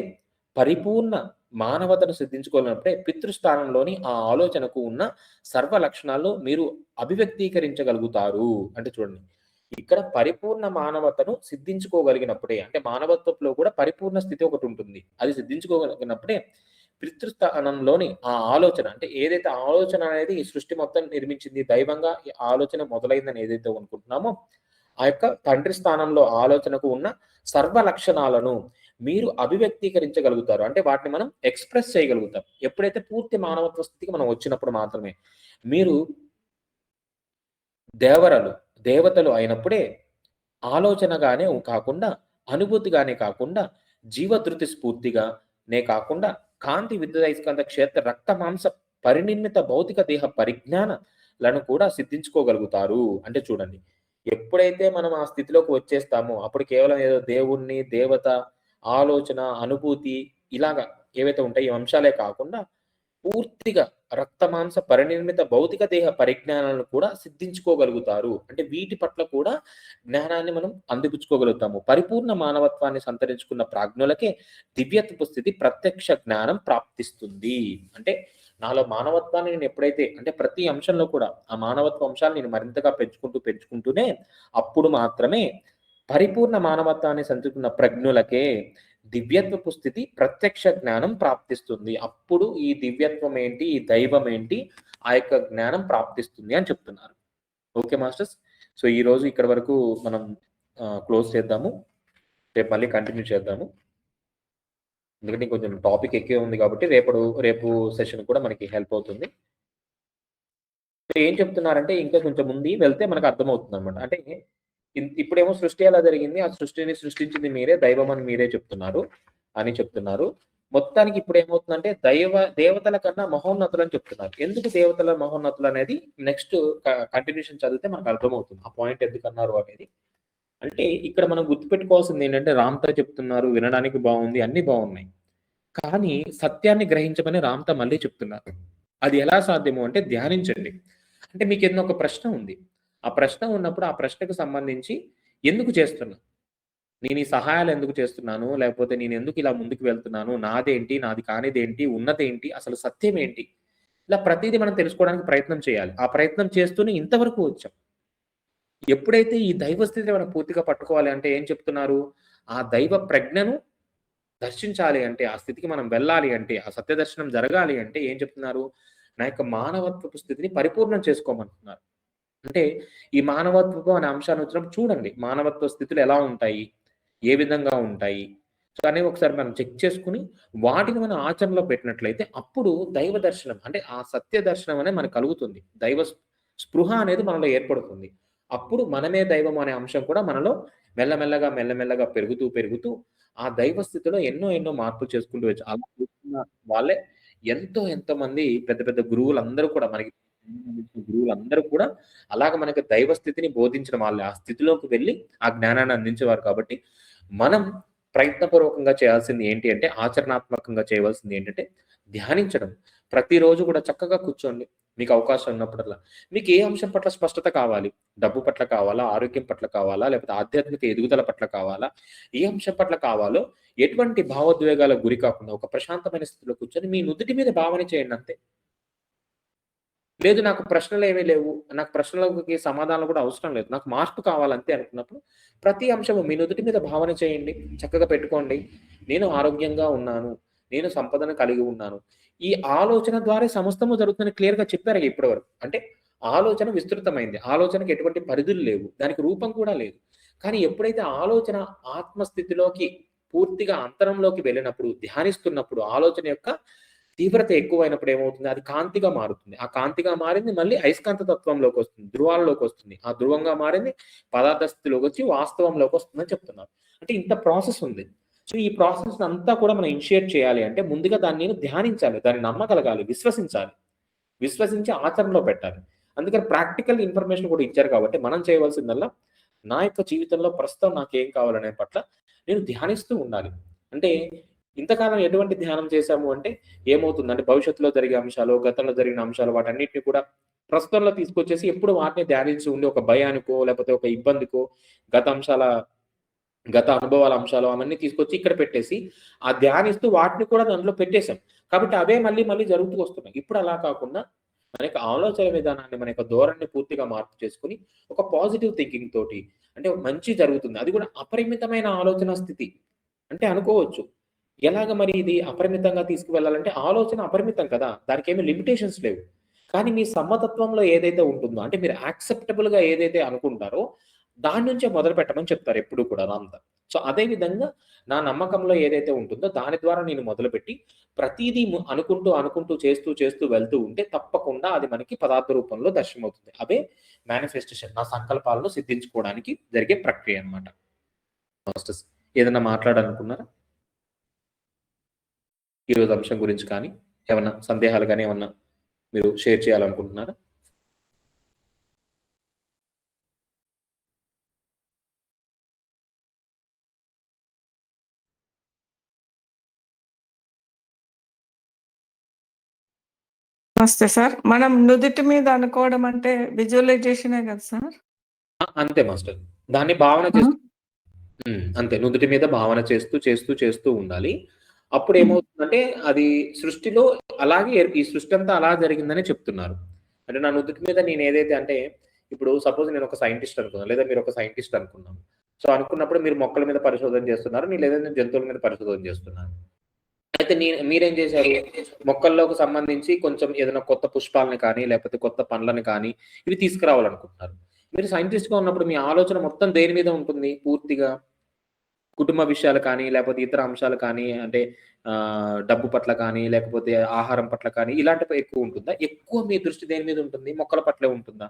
పితృస్థానంలోని ఆ ఆలోచనకు ఉన్న సర్వ లక్షణాల్లో మీరు అభివ్యక్తీకరించగలుగుతారు. అంటే చూడండి ఇక్కడ పరిపూర్ణ మానవతను సిద్ధించుకోగలిగినప్పుడే, అంటే మానవత్వంలో కూడా పరిపూర్ణ స్థితి ఒకటి ఉంటుంది. అది సిద్ధించుకోగలిగినప్పుడే పితృస్థానంలోని ఆ ఆలోచన, అంటే ఏదైతే ఆలోచన అనేది ఈ సృష్టి మొత్తం నిర్మించింది, దైవంగా ఈ ఆలోచన మొదలైందని ఏదైతే అనుకుంటున్నామో ఆ యొక్క తండ్రి స్థానంలో ఆలోచనకు ఉన్న సర్వ లక్షణాలను మీరు అభివ్యక్తీకరించగలుగుతారు. అంటే వాటిని మనం ఎక్స్‌ప్రెస్ చేయగలుగుతాం. ఎప్పుడైతే పూర్తి మానవత్వ స్థితికి మనం వచ్చినప్పుడు మాత్రమే. మీరు దేవతలు అయినప్పుడే ఆలోచనగానే కాకుండా, అనుభూతిగానే కాకుండా, జీవధృతి స్ఫూర్తిగానే కాకుండా, కాంతి విద్యుదయస్కాంత క్షేత్ర రక్త మాంస పరినిర్మిత భౌతిక దేహ పరిజ్ఞానాలను కూడా సిద్ధించుకోగలుగుతారు. అంటే చూడండి ఎప్పుడైతే మనం ఆ స్థితిలోకి వచ్చేస్తామో అప్పుడు కేవలం ఏదో దేవుణ్ణి, దేవత, ఆలోచన, అనుభూతి ఇలాగా ఏవైతే ఉంటాయో ఈ అంశాలే కాకుండా పూర్తిగా రక్తమాంస పరినిర్మిత భౌతిక దేహ పరిజ్ఞానాలను కూడా సిద్ధించుకోగలుగుతారు. అంటే వీటి పట్ల కూడా జ్ఞానాన్ని మనం అందిపుచ్చుకోగలుగుతాము. పరిపూర్ణ మానవత్వాన్ని సంతరించుకున్న ప్రాజ్ఞులకే దివ్యత్వపు స్థితి ప్రత్యక్ష జ్ఞానం ప్రాప్తిస్తుంది. అంటే నాలో మానవత్వాన్ని నేను ఎప్పుడైతే, అంటే ప్రతి అంశంలో కూడా ఆ మానవత్వ అంశాలు నేను మరింతగా పెంచుకుంటూనే అప్పుడు మాత్రమే పరిపూర్ణ మానవత్వాన్ని సంతరించుకున్న ప్రజ్ఞులకే దివ్యత్వపు స్థితి ప్రత్యక్ష జ్ఞానం ప్రాప్తిస్తుంది. అప్పుడు ఈ దివ్యత్వం ఏంటి, ఈ దైవం ఏంటి, ఆ యొక్క జ్ఞానం ప్రాప్తిస్తుంది అని చెప్తున్నారు. Okay masters. సో ఈరోజు ఇక్కడ వరకు మనం క్లోజ్ చేద్దాము. రేపు మళ్ళీ కంటిన్యూ చేద్దాము. ఎందుకంటే కొంచెం టాపిక్ ఎక్కువ ఉంది కాబట్టి రేపు సెషన్ కూడా మనకి హెల్ప్ అవుతుంది. ఏం చెప్తున్నారంటే ఇంకా కొంచెం ముందు వెళ్తే మనకు అర్థమవుతుంది అనమాట. అంటే ఇప్పుడేమో సృష్టి ఎలా జరిగింది, ఆ సృష్టిని సృష్టించింది మీరే, దైవం అని మీరే చెప్తున్నారు. మొత్తానికి ఇప్పుడు ఏమవుతుందంటే దేవతల కన్నా మహోన్నతులు అని చెప్తున్నారు. ఎందుకు దేవతల మహోన్నతులు అనేది నెక్స్ట్ కంటిన్యూషన్ చదివితే మనకు అర్థమవుతుంది ఆ పాయింట్ ఎందుకు అన్నారు అనేది. అంటే ఇక్కడ మనం గుర్తుపెట్టుకోవాల్సింది ఏంటంటే రామ్తా చెప్తున్నారు, వినడానికి బాగుంది, అన్ని బాగున్నాయి, కానీ సత్యాన్ని గ్రహించమని రామ్తా మళ్ళీ చెప్తున్నారు. అది ఎలా సాధ్యము అంటే ధ్యానించండి. అంటే మీకు ఏదైనా ఒక ప్రశ్న ఉంది, ఆ ప్రశ్న ఉన్నప్పుడు ఆ ప్రశ్నకు సంబంధించి ఎందుకు చేస్తున్నా, నేను ఈ సహాయాలు ఎందుకు చేస్తున్నాను, లేకపోతే నేను ఎందుకు ఇలా ముందుకు వెళ్తున్నాను, నాదేంటి, నాది కానిదేంటి, ఉన్నదేంటి, అసలు సత్యం ఏంటి, ఇలా ప్రతిదీ మనం తెలుసుకోవడానికి ప్రయత్నం చేయాలి. ఆ ప్రయత్నం చేస్తూనే ఇంతవరకు వచ్చాం. ఎప్పుడైతే ఈ దైవ స్థితిని మనం పూర్తిగా పట్టుకోవాలి అంటే ఏం చెప్తున్నారు, ఆ దైవ ప్రజ్ఞను దర్శించాలి అంటే, ఆ స్థితికి మనం వెళ్ళాలి అంటే, ఆ సత్య దర్శనం జరగాలి అంటే ఏం చెప్తున్నారు, నా యొక్క మానవత్వపు స్థితిని పరిపూర్ణం చేసుకోమంటున్నారు. అంటే ఈ మానవత్వపు అనే అంశాన్ని వచ్చినప్పుడు చూడండి మానవత్వ స్థితులు ఎలా ఉంటాయి, ఏ విధంగా ఉంటాయి, సో అనేవి ఒకసారి మనం చెక్ చేసుకుని వాటిని మనం ఆచరణలో పెట్టినట్లయితే అప్పుడు దైవ దర్శనం, అంటే ఆ సత్య దర్శనం అనేది మనకు కలుగుతుంది. దైవ స్పృహ అనేది మనలో ఏర్పడుతుంది. అప్పుడు మనమే దైవం అనే అంశం కూడా మనలో మెల్లమెల్లగా పెరుగుతూ ఆ దైవ స్థితిలో ఎన్నో మార్పులు చేసుకుంటూ వచ్చి అలా చూస్తున్న వాళ్ళే ఎంతో మంది పెద్ద గురువులందరూ కూడా మనకి గురువులందరూ కూడా అలాగ మనకు దైవ స్థితిని బోధించిన వాళ్ళే. ఆ స్థితిలోకి వెళ్లి ఆ జ్ఞానాన్ని అందించేవారు కాబట్టి, మనం ప్రయత్నపూర్వకంగా చేయాల్సింది ఏంటి అంటే, ఆచరణాత్మకంగా చేయవలసింది ఏంటంటే, ధ్యానించడం. ప్రతిరోజు కూడా చక్కగా కూర్చోండి. మీకు అవకాశం ఉన్నప్పుడల్లా. మీకు ఏ అంశం పట్ల స్పష్టత కావాలి? డబ్బు పట్ల కావాలా? ఆరోగ్యం పట్ల కావాలా? లేకపోతే ఆధ్యాత్మిక ఎదుగుదల పట్ల కావాలా? ఏ అంశం పట్ల కావాలో ఎటువంటి భావోద్వేగాలకు గురి కాకుండా ఒక ప్రశాంతమైన స్థితిలో కూర్చొని మీ నుదిటి మీద భావన చేయండి అంతే. లేదు నాకు ప్రశ్నలేమీ లేవు. నాకు ప్రశ్నలకి సమాధానాలు కూడా అవసరం లేదు. నాకు మార్పు కావాలంతే అనుకున్నప్పుడు, ప్రతి అంశము మీ నుదిటి మీద భావన చేయండి. చక్కగా పెట్టుకోండి. నేను ఆరోగ్యంగా ఉన్నాను. నేను సంపదను కలిగి ఉన్నాను. ఈ ఆలోచన ద్వారా సమస్తము జరుగుతుందని క్లియర్‌గా చెప్పారు ఇప్పటి వరకు. అంటే ఆలోచన విస్తృతమైంది. ఆలోచనకి ఎటువంటి పరిధులు లేవు. దానికి రూపం కూడా లేదు. కానీ ఎప్పుడైతే ఆలోచన ఆత్మస్థితిలోకి పూర్తిగా అంతరంలోకి వెళ్ళినప్పుడు, ధ్యానిస్తున్నప్పుడు ఆలోచన యొక్క తీవ్రత ఎక్కువైనప్పుడు ఏమవుతుంది? అది కాంతిగా మారుతుంది. ఆ కాంతిగా మారింది మళ్ళీ అయస్కాంత తత్వంలోకొస్తుంది. ధృవాలలోకొస్తుంది. ఆ ధ్రువంగా మారింది పదార్థ స్థితిలోకొచ్చి వాస్తవంలోకొస్తుందని చెప్తున్నారు. అంటే ఇంత ప్రాసెస్ ఉంది. సో, ఈ ప్రాసెస్ అంతా కూడా మనం ఇనిషియేట్ చేయాలి అంటే ముందుగా దాన్ని నేను ధ్యానించాలి. దాన్ని నమ్మగలగాలి. విశ్వసించాలి. విశ్వసించి ఆచరణలో పెట్టాలి. అందుకని ప్రాక్టికల్ ఇన్ఫర్మేషన్ కూడా ఇచ్చారు కాబట్టి మనం చేయవలసిందల్లా నా యొక్క జీవితంలో ప్రస్తుతం నాకేం కావాలనే పట్ల నేను ధ్యానిస్తూ ఉండాలి. అంటే ఇంతకాలం ఎటువంటి ధ్యానం చేశాము అంటే ఏమవుతుందంటే భవిష్యత్తులో జరిగే అంశాలు, గతంలో జరిగిన అంశాలు వాటన్నిటిని కూడా ప్రస్తుతంలో తీసుకొచ్చేసి ఎప్పుడు వాటిని ధ్యానించి ఉండి ఒక భయానికో, లేకపోతే ఒక ఇబ్బందికో, గత అంశాల గత అనుభవాల అంశాలు అవన్నీ తీసుకొచ్చి ఇక్కడ పెట్టేసి, ఆ ధ్యానిస్తూ వాటిని కూడా దాంట్లో పెట్టేసాం. కాబట్టి అవే మళ్ళీ మళ్ళీ జరుగుతూ వస్తున్నాయి. ఇప్పుడు అలా కాకుండా మన యొక్క ఆలోచన విధానాన్ని, మన యొక్క ధోరణిని పూర్తిగా మార్పు చేసుకొని, ఒక పాజిటివ్ థింకింగ్ తోటి అంటే మంచి జరుగుతుంది. అది కూడా అపరిమితమైన ఆలోచనా స్థితి. అంటే అనుకోవచ్చు. ఎలాగ మరి ఇది అపరిమితంగా తీసుకువెళ్ళాలంటే ఆలోచన అపరిమితం కదా! దానికేమి లిమిటేషన్స్ లేవు. కానీ మీ సమ్మతత్వంలో ఏదైతే ఉంటుందో అంటే మీరు యాక్సెప్టబుల్‌గా ఏదైతే అనుకుంటారో దాని నుంచే మొదలుపెట్టమని చెప్తారు ఎప్పుడు కూడా అదంతా. సో, అదే విధంగా నా నమ్మకంలో ఏదైతే ఉంటుందో దాని ద్వారా నేను మొదలుపెట్టి ప్రతీదీ అనుకుంటూ, అనుకుంటూ చేస్తూ, చేస్తూ వెళ్తూ ఉంటే తప్పకుండా అది మనకి పదార్థ రూపంలో దర్శనమవుతుంది. అదే మేనిఫెస్టేషన్. నా సంకల్పాలను సిద్ధించుకోవడానికి జరిగే ప్రక్రియ అన్నమాట. మాస్టర్స్ ఏదన్నా మాట్లాడాలనుకున్నారా? ఈరోజు అంశం గురించి కానీ, ఏమన్నా సందేహాలు గాని ఏమన్నా మీరు షేర్ చేయాలనుకుంటున్నారా? నమస్తే సార్. మనం నుదిటి మీద అనుకోవడం అంటే విజువలైజేషనే కదా సార్? అంతే మాస్టర్. దాన్ని భావన చేస్తూ అంతే. నుదుటి మీద భావన చేస్తూ, చేస్తూ, చేస్తూ ఉండాలి. అప్పుడేమవుతుందంటే అది సృష్టిలో అలాగే ఈ సృష్టి అంతా అలా జరిగిందనే చెప్తున్నారు. అంటే నా నుదుటి మీద నేనేదైతే అంటే ఇప్పుడు సపోజ్ నేనొక సైంటిస్ట్ అనుకుందాం. లేదా మీరొక సైంటిస్ట్ అనుకుందాం. సో, అనుకున్నప్పుడు మీరు మొక్కల మీద పరిశోధన చేస్తున్నారు. లేదా నేను జంతువుల మీద పరిశోధన చేస్తున్నాను. అయితే మీరేం చేశారు? మొక్కల్లోకి సంబంధించి కొంచెం ఏదైనా కొత్త పుష్పాలని కానీ, లేకపోతే కొత్త పండ్లని కానీ ఇవి తీసుకురావాలనుకుంటున్నారు. మీరు సైంటిస్ట్‌గా ఉన్నప్పుడు మీ ఆలోచన మొత్తం దేని మీద ఉంటుంది పూర్తిగా? కుటుంబ విషయాలు కానీ, లేకపోతే ఇతర అంశాలు కానీ, అంటే డబ్బు పట్ల కానీ, లేకపోతే ఆహారం పట్ల కానీ ఇలాంటివి ఎక్కువ ఉంటుందా? ఎక్కువ మీ దృష్టి దేని మీద ఉంటుంది? మొక్కల పట్లే ఉంటుందా?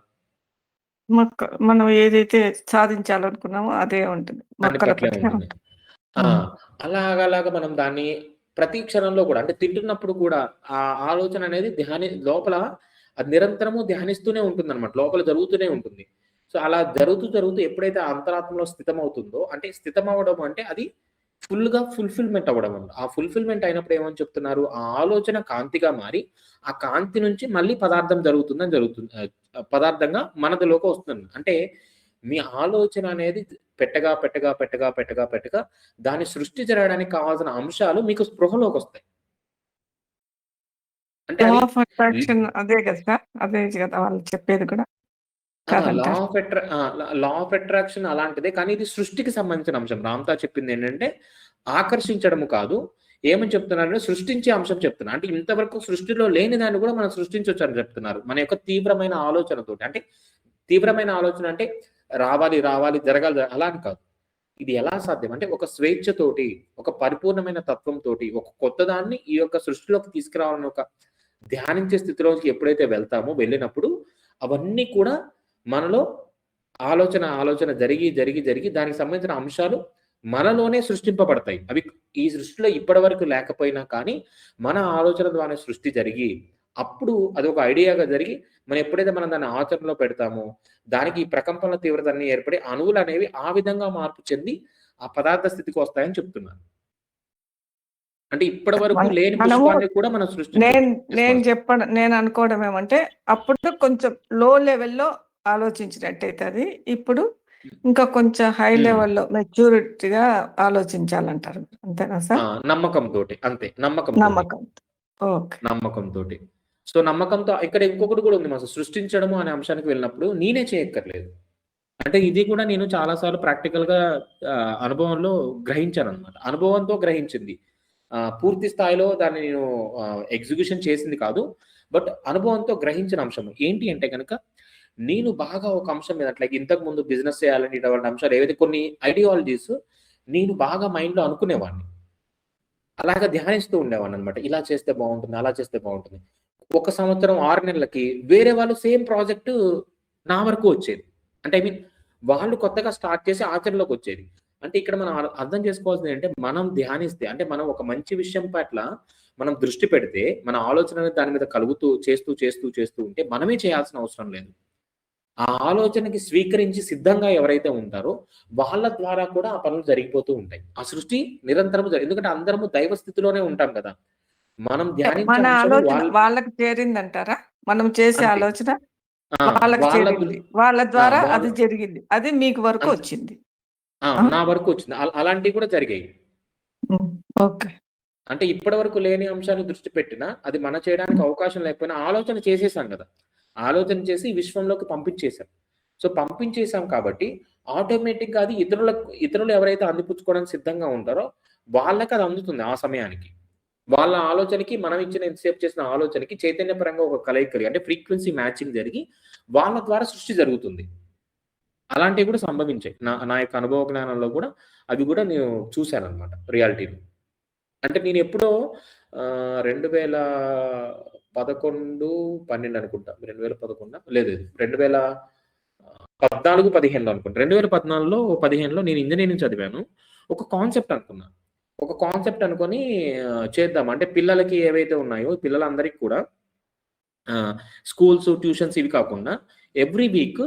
మనం ఏదైతే సాధించాలనుకున్నామో అదే ఉంటుంది. దాని మొక్కల పట్లే పట్ల. ఉంటుంది. ఆ! హ్మ్. అలాగలాగా మనం దాన్ని ప్రతి క్షణంలో కూడా అంటే తింటున్నప్పుడు కూడా ఆ ఆలోచన అనేది లోపల అది నిరంతరము ధ్యానిస్తూనే ఉంటుందన్నమాట. లోపల జరుగుతూనే ఉంటుంది. సో, అలా జరుగుతూ, జరుగుతూ ఎప్పుడైతే ఆ అంతరాత్మలో స్థితమవుతుందో అంటే స్థితమవ్వడం అంటే అది ఫుల్‌గా ఫుల్‌ఫిల్‌మెంట్ అవ్వడం అన్నమాట. ఆ ఫుల్‌ఫిల్‌మెంట్ అయినప్పుడు ఏమని చెప్తున్నారు? ఆ ఆలోచన కాంతిగా మారి, ఆ కాంతి నుంచి మళ్ళీ పదార్థం జరుగుతుంది. పదార్థంగా మనదిలోకి వస్తుంది. అంటే మీ ఆలోచన అనేది పెట్టగా దాన్ని సృష్టి జరగడానికి కావాల్సిన అంశాలు మీకు స్పృహలోకొస్తాయి. అంటే లా అది ఆఫ్ అట్రాక్షన్ అదే కదా సార్? అదే కదా వాళ్ళు చెప్పేది కూడా? ఆ! లా కాదంటారా? ఆఫ్ అట్రా ఆ! లా ఆఫ్ అట్రాక్షన్ అలాంటిదే. కానీ ఇది సృష్టికి సంబంధించిన అంశం. రామ్‌తా చెప్పిందేంటంటే, ఆకర్షించడము కాదు. ఏమని చెప్తున్నారంటే, సృష్టించే అంశం చెప్తున్నా. అంటే ఇంతవరకు సృష్టిలో లేని దాన్ని కూడా మనం సృష్టించొచ్చని చెప్తున్నారు. మన యొక్క తీవ్రమైన ఆలోచనతోటి. అంటే తీవ్రమైన ఆలోచన అంటే రావాలి, రావాలి, జరగాలి అలా అని కాదు. ఇది ఎలా సాధ్యం? అంటే ఒక స్వేచ్ఛతోటి, ఒక పరిపూర్ణమైన తత్వంతోటి, ఒక కొత్త దాన్ని ఈ యొక్క సృష్టిలోకి తీసుకురావాలని ఒక ధ్యానించే స్థితిలోకి ఎప్పుడైతే వెళ్తామో, వెళ్ళినప్పుడు అవన్నీ కూడా మనలో ఆలోచన జరిగి దానికి సంబంధించిన అంశాలు మనలోనే సృష్టింపబడతాయి. అవి ఈ సృష్టిలో ఇప్పటివరకు లేకపోయినా కానీ, మన ఆలోచన ద్వారా సృష్టి జరిగి, అప్పుడు అది ఒక ఐడియాగా జరిగి మనం ఎప్పుడైతే మనం దాన్ని ఆచరణలో పెడతామో దానికి ఈ ప్రకంపనల తీవ్రత అన్ని ఏర్పడి అణువులు అనేవి ఆ విధంగా మార్పు చెంది ఆ పదార్థ స్థితికి వస్తాయని చెప్తున్నాను. అంటే ఇప్పటి వరకు లేని మనము పుష్పాన్ని కూడా మనం సృష్టించవచ్చు. నేను అనుకోవడం ఏమంటే అప్పుడు కొంచెం లో లెవెల్లో ఆలోచించినట్టయితే అది ఇప్పుడు ఇంకా కొంచెం హై లెవెల్లో మెచ్యూరిటీగా ఆలోచించాలంటారు. అంతేనా సార్? నమ్మకంతోటి అంతే. నమ్మకంతోటి. సో నమ్మకంతో ఇక్కడ ఇంకొకటి కూడా ఉంది మాస్టర్. సృష్టించడము అనే అంశానికి వెళ్ళినప్పుడు నేనే చేయక్కర్లేదు. అంటే ఇది కూడా నేను చాలా సార్లు ప్రాక్టికల్‌గా అనుభవంలో గ్రహించాననమాట. అనుభవంతో గ్రహించింది. పూర్తి స్థాయిలో దాన్ని నేను ఎగ్జిక్యూషన్ చేసింది కాదు. బట్ అనుభవంతో గ్రహించిన అంశం. ఏంటి అంటే గనక నేను బాగా ఒక అంశం మీద లైక్ ఇంతకుముందు బిజినెస్ చేయాలని ఇటువంటి అంశాలు ఏవైతే కొన్ని ఐడియాలజీస్ నేను బాగా మైండ్‌లో అనుకునేవాడిని. అలాగా ధ్యానిస్తూ ఉండేవాడిననమాట. ఇలా చేస్తే బావుంటుంది, అలా చేస్తే బావుంటుంది. ఒక సంవత్సరం 6 నెలలకి వేరే వాళ్ళు సేమ్ ప్రాజెక్ట్ నా వరకు వచ్చేది. అంటే ఐ మీన్ వాళ్ళు కొత్తగా స్టార్ట్ చేసి ఆచరణలోకొచ్చేది. అంటే ఇక్కడ మనం అర్థం చేసుకోవాల్సింది ఏంటంటే మనం ధ్యానిస్తే అంటే మనం ఒక మంచి విషయం పట్ల మనం దృష్టి పెడితే మన ఆలోచన దాని మీద కలుగుతూ చేస్తూ ఉంటే మనమే చేయాల్సిన అవసరం లేదు. ఆ ఆలోచనకి స్వీకరించి సిద్ధంగా ఎవరైతే ఉంటారో వాళ్ళ ద్వారా కూడా ఆ పనులు జరిగిపోతూ ఉంటాయి. ఆ సృష్టి నిరంతరం ఎందుకంటే అందరము దైవ స్థితిలోనే ఉంటాం కదా! మనం మన ఆలోచన వాళ్ళకి చేరిందంటారా? మనం చేసే ఆలోచన వాళ్ళకి చేరింది. వాళ్ళ ద్వారా అది జరిగింది. అది మీకు వరకు వచ్చింది. నా వరకు వచ్చింది. అలాంటివి కూడా జరిగాయి. ఓకే. అంటే ఇప్పటి వరకు లేని అంశాన్ని దృష్టి పెట్టినా అది మన చేయడానికి అవకాశం లేకపోయినా ఆలోచన చేసేసాం కదా! ఆలోచన చేసి విశ్వంలోకి పంపించేసాం. సో పంపించేసాం కాబట్టి ఆటోమేటిక్‌గా అది ఇతరులు ఎవరైతే అందిపుచ్చుకోవడానికి సిద్ధంగా ఉంటారో వాళ్ళకి అది అందుతుంది ఆ సమయానికి. వాళ్ళ ఆలోచనకి మనం ఇచ్చిన ఎంతసేపు చేసిన ఆలోచనకి చైతన్యపరంగా ఒక కలయిక కలిగి అంటే ఫ్రీక్వెన్సీ మ్యాచింగ్ జరిగి వాళ్ళ ద్వారా సృష్టి జరుగుతుంది. అలాంటివి కూడా సంభవించాయి. నా యొక్క అనుభవ జ్ఞానంలో కూడా అవి కూడా నేను చూసాననమాట రియాలిటీలో. అంటే నేను ఎప్పుడో 2011, 12 అనుకుంటా. 2011 లేదు 2014, 15లో అనుకుంటా. 2014లో, 15లో నేను ఇంజినీరింగ్ చదివాను. ఒక కాన్సెప్ట్ అనుకున్నా. ఒక కాన్సెప్ట్ అనుకోని చేద్దాం. అంటే పిల్లలకి ఏవైతే ఉన్నాయో పిల్లలందరికి కూడా స్కూల్స్, ట్యూషన్స్ ఇవి కాకుండా ఎవ్రీ వీక్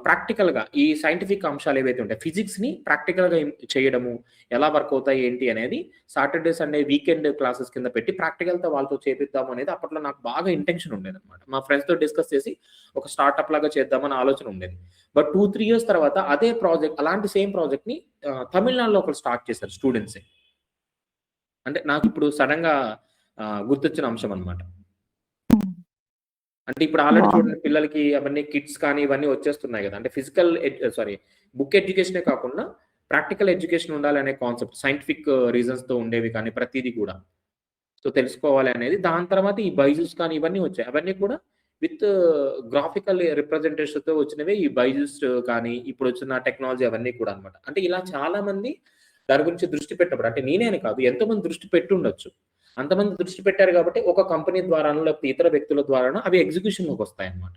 ప్రాక్టికల్‌గా ఈ సైంటిఫిక్ అంశాలు ఏవైతే ఉంటాయో ఫిజిక్స్‌ని ప్రాక్టికల్‌గా చేయడము, ఎలా వర్క్ అవుతాయి ఏంటి అనేది సాటర్‌డే, సండే వీకెండ్ క్లాసెస్ కింద పెట్టి ప్రాక్టికల్‌తో వాళ్ళతో చేపిద్దాం అనేది అప్పట్లో నాకు బాగా ఇంటెన్షన్ ఉండేదన్నమాట. మా ఫ్రెండ్స్‌తో డిస్కస్ చేసి ఒక స్టార్టప్ లాగా చేద్దామని ఆలోచన ఉండేది. బట్ 2, 3 ఇయర్స్ తర్వాత అదే ప్రాజెక్ట్ అలాంటి సేమ్ ప్రాజెక్ట్‌ని తమిళనాడులో ఒకళ్ళు స్టార్ట్ చేశారు స్టూడెంట్సే. అంటే నాకిప్పుడు సడెన్‌గా గుర్తొచ్చిన అంశం అన్నమాట. అంటే ఇప్పుడు ఆల్రెడీ చూడండి పిల్లలకి అవన్నీ కిట్స్ కానీ ఇవన్నీ వచ్చేస్తున్నాయి కదా! అంటే బుక్ ఎడ్యుకేషనే కాకుండా ప్రాక్టికల్ ఎడ్యుకేషన్ ఉండాలనే కాన్సెప్ట్ సైంటిఫిక్ రీజన్స్‌తో ఉండేవి కానీ ప్రతీది కూడా. సో తెలుసుకోవాలి అనేది దాని తర్వాత ఈ బైజూస్ కానీ ఇవన్నీ వచ్చాయి. అవన్నీ కూడా విత్ గ్రాఫికల్ రిప్రజెంటేషన్‌తో వచ్చినవే ఈ బైజూస్ కానీ ఇప్పుడు వచ్చిన టెక్నాలజీ అవన్నీ కూడా అన్నమాట. అంటే ఇలా చాలా మంది దాని గురించి దృష్టి పెట్టినప్పుడు అంటే నేనే అని కాదు ఎంతోమంది దృష్టి పెట్టుండొచ్చు. అంతమంది దృష్టి పెట్టారు కాబట్టి ఒక కంపెనీ ద్వారానో లేకపోతే ఇతర వ్యక్తుల ద్వారానో అవి ఎగ్జిక్యూషన్‌లోకి వస్తాయన్నమాట.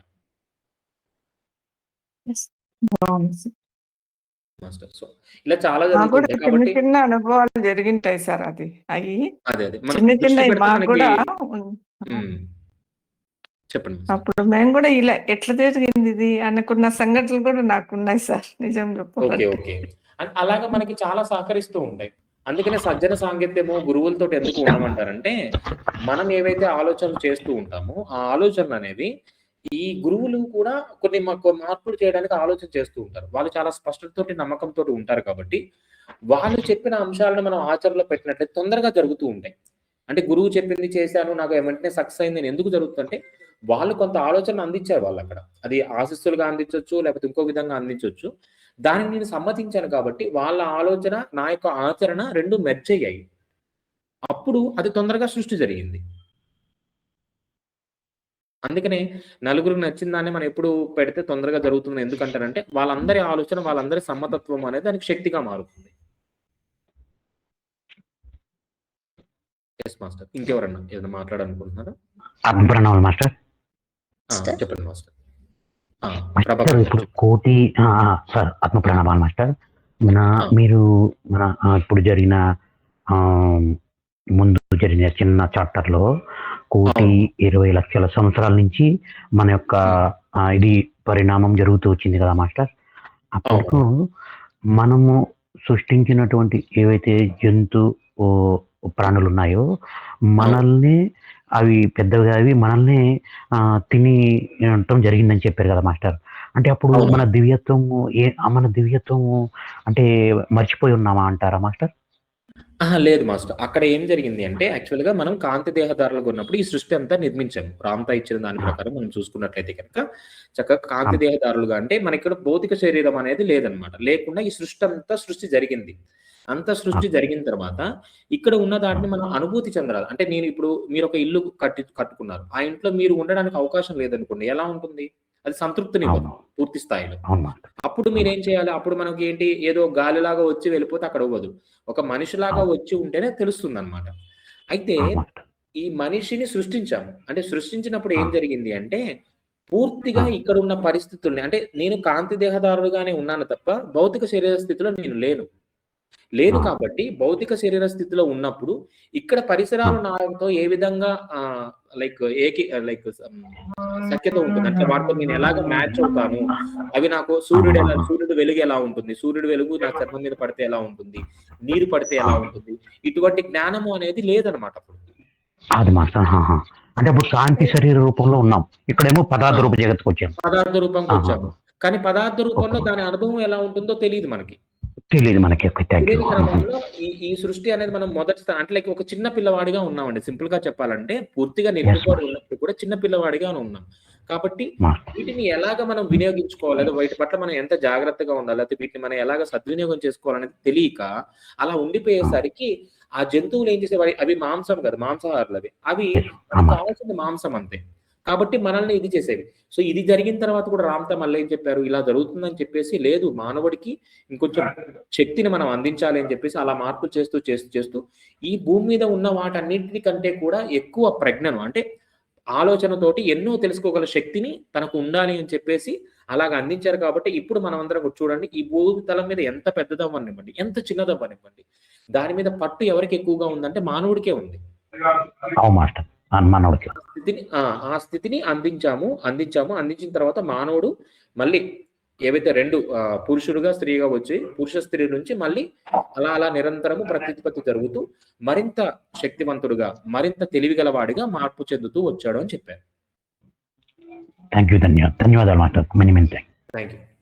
మాస్టర్. సో ఇలా చాలా జరుగుతుంటాయి కాబట్టి చిన్న అనుభవాలు జరిగింటాయి సార్ అది. అయి అదే. చిన్న మాకు కూడా చెప్పండి. అప్పుడు మేము కూడా ఇలా ఎట్లా జరిగింది ఇది అనుకున్న సంఘటనలు కూడా నాకున్నాయి సార్ నిజం చెప్పాలంటే. ఓకే. అలాగా మనకి చాలా సహకరిస్తూ ఉంటాయి. అందుకనే సజ్జన సాంగత్యము గురువులతోటి ఎందుకు ఉండమంటారంటే మనం ఏవైతే ఆలోచనలు చేస్తూ ఉంటామో ఆ ఆలోచనలు అనేవి ఈ గురువులు కూడా కొన్ని మార్పులు చేయడానికి ఆలోచన చేస్తూ ఉంటారు. వాళ్ళు చాలా స్పష్టతతోటి నమ్మకంతోటి ఉంటారు కాబట్టి వాళ్ళు చెప్పిన అంశాలను మనం ఆచరణలో పెట్టినట్లయితే తొందరగా జరుగుతూ ఉంటాయి. అంటే గురువు చెప్పింది చేశాను నాకు వెంటనే సక్సెస్ అయింది ఎందుకు జరుగుతుందంటే వాళ్ళు కొంత ఆలోచన అందించారు వాళ్ళక్కడ. అది ఆశీస్సులుగా అందించొచ్చు లేకపోతే ఇంకో విధంగా అందించొచ్చు. దానికి నేను సమ్మతించాను కాబట్టి వాళ్ళ ఆలోచన నా యొక్క ఆచరణ 2 మెర్జ్ అయ్యాయి. అప్పుడు అది తొందరగా సృష్టి జరిగింది. అందుకనే నలుగురికి నచ్చిన దాన్ని మనం ఎప్పుడు పెడితే తొందరగా జరుగుతుంది ఎందుకంటారంటే వాళ్ళందరి ఆలోచన వాళ్ళందరి సమ్మతత్వం అనేది దానికి శక్తిగా మారుతుంది. Yes master. ఇంకెవరన్నా ఏదైనా మాట్లాడాలనుకుంటున్నారా? ప్రణామాలు మాస్టర్. చెప్పండి మాస్టర్. ఇప్పుడు కోటి సార్ ఆత్మ ప్రణామాలు మాస్టర్. మీరు ఇప్పుడు జరిగిన ముందు జరిగిన చిన్న చాప్టర్ లో 1,20,00,000 సంవత్సరాల నుంచి మన యొక్క ఇది పరిణామం జరుగుతూ వచ్చింది కదా మాస్టర్. అప్పటికు మనము సృష్టించినటువంటి ఏవైతే జంతు ప్రాణులు ఉన్నాయో మనల్ని అవి పెద్దవిగా అవి మనల్ని తినటం జరిగిందని చెప్పారు కదా మాస్టర్. అంటే అప్పుడు మన దివ్యత్వము అంటే మర్చిపోయి ఉన్నామా అంటారా మాస్టర్? లేదు మాస్టర్. అక్కడ ఏం జరిగింది అంటే యాక్చువల్‌గా మనం కాంతి దేహధారులుగా ఉన్నప్పుడు ఈ సృష్టి అంతా నిర్మించాము. రామ్‌తా ఇచ్చిన దాని ప్రకారం మనం చూసుకున్నట్లయితే కనుక చక్కగా కాంతి దేహధారులుగా అంటే మనకిక్కడ భౌతిక శరీరం అనేది లేదనమాట. లేకుండా ఈ సృష్టి జరిగింది. అంత సృష్టి జరిగిన తర్వాత ఇక్కడ ఉన్న దాటిని మనం అనుభూతి చెందాలి. అంటే మీరు ఒక ఇల్లు కట్టుకున్నారు. ఆ ఇంట్లో మీరు ఉండడానికి అవకాశం లేదనుకోండి, ఎలా ఉంటుంది? అది సంతృప్తినివ్వదు పూర్తి స్థాయిలో. అప్పుడు మీరేం చేయాలి? అప్పుడు మనకి ఏంటి, ఏదో గాలిలాగా వచ్చి వెళ్ళిపోతే అక్కడ అవ్వదు. ఒక మనిషిలాగా వచ్చి ఉంటేనే తెలుస్తుందన్నమాట. అయితే ఈ మనిషిని సృష్టించాము. అంటే సృష్టించినప్పుడు ఏం జరిగింది అంటే పూర్తిగా ఇక్కడ ఉన్న పరిస్థితుల్ని, అంటే నేను కాంతి దేహదారుడుగానే ఉన్నాను తప్ప భౌతిక శరీర స్థితిలో నేను లేను కాబట్టి భౌతిక శరీర స్థితిలో ఉన్నప్పుడు ఇక్కడ పరిసరాలు నాతో ఏ విధంగా సఖ్యత ఉంటుంది అంటే వాటితో నేను ఎలాగ మ్యాచ్ అవుతాను, అవి నాకు సూర్యుడు వెలుగు ఎలా ఉంటుంది, సూర్యుడు వెలుగు నా చర్మం మీద పడితే ఎలా ఉంటుంది, నీరు పడితే ఎలా ఉంటుంది, ఇటువంటి జ్ఞానము అనేది లేదనమాట. అప్పుడు అంటే అప్పుడు కాంతి శరీర రూపంలో ఉన్నాం, ఇక్కడేమో పదార్థ రూప జగత్తుకు వచ్చాము. పదార్థ రూపంకి వచ్చాము, కానీ పదార్థ రూపంలో దాని అనుభవం ఎలా ఉంటుందో తెలియదు మనకి. ఈ సృష్టి అనేది మనం అంటే ఒక చిన్న పిల్లవాడిగా ఉన్నామండి. సింపుల్ గా చెప్పాలంటే పూర్తిగా నిర్మితవాడు ఉన్నప్పుడు కూడా చిన్న పిల్లవాడిగా ఉన్నాం. కాబట్టి వీటిని ఎలాగ మనం వినియోగించుకోవాలి, లేదా వీటి పట్ల మనం ఎంత జాగ్రత్తగా ఉండాలి, లేదా వీటిని మనం ఎలాగ సద్వినియోగం చేసుకోవాలనేది తెలియక అలా ఉండిపోయేసరికి ఆ జంతువులు ఏం చేసేవాడి, అవి మాంసం కదా, మాంసాహారులు అవి కావాల్సింది మాంసం అంతే. కాబట్టి మనల్ని ఇది చేసేవి. సో ఇది జరిగిన తర్వాత కూడా రామ్‌తా మళ్ళీ ఏం చెప్పారు, ఇలా జరుగుతుందని చెప్పేసి లేదు, మానవుడికి ఇంకొంచెం శక్తిని మనం అందించాలి అని చెప్పేసి అలా మార్పులు చేస్తూ ఈ భూమి మీద ఉన్న వాటన్నింటి కంటే కూడా ఎక్కువ ప్రజ్ఞను, అంటే ఆలోచనతోటి ఎన్నో తెలుసుకోగల శక్తిని తనకు ఉండాలి అని చెప్పేసి అలాగ అందించారు. కాబట్టి ఇప్పుడు మనం అందరం చూడండి, ఈ భూతలం మీద ఎంత పెద్దదవ్వనివ్వండి, ఎంత చిన్నదవ్వనివ్వండి, దాని మీద పట్టు ఎవరికి ఎక్కువగా ఉందంటే మానవుడికే ఉంది. ఆ స్థితిని అందించిన తర్వాత మానవుడు మళ్ళీ ఏవైతే రెండు పురుషుడుగా స్త్రీగా వచ్చి పురుష స్త్రీ నుంచి మళ్ళీ అలా నిరంతరము ప్రత్యుత్పత్తి జరుగుతూ మరింత శక్తివంతుడుగా, మరింత తెలివిగలవాడిగా మార్పు చెందుతూ వచ్చాడు అని చెప్పారు. ధన్యవాదాలు master.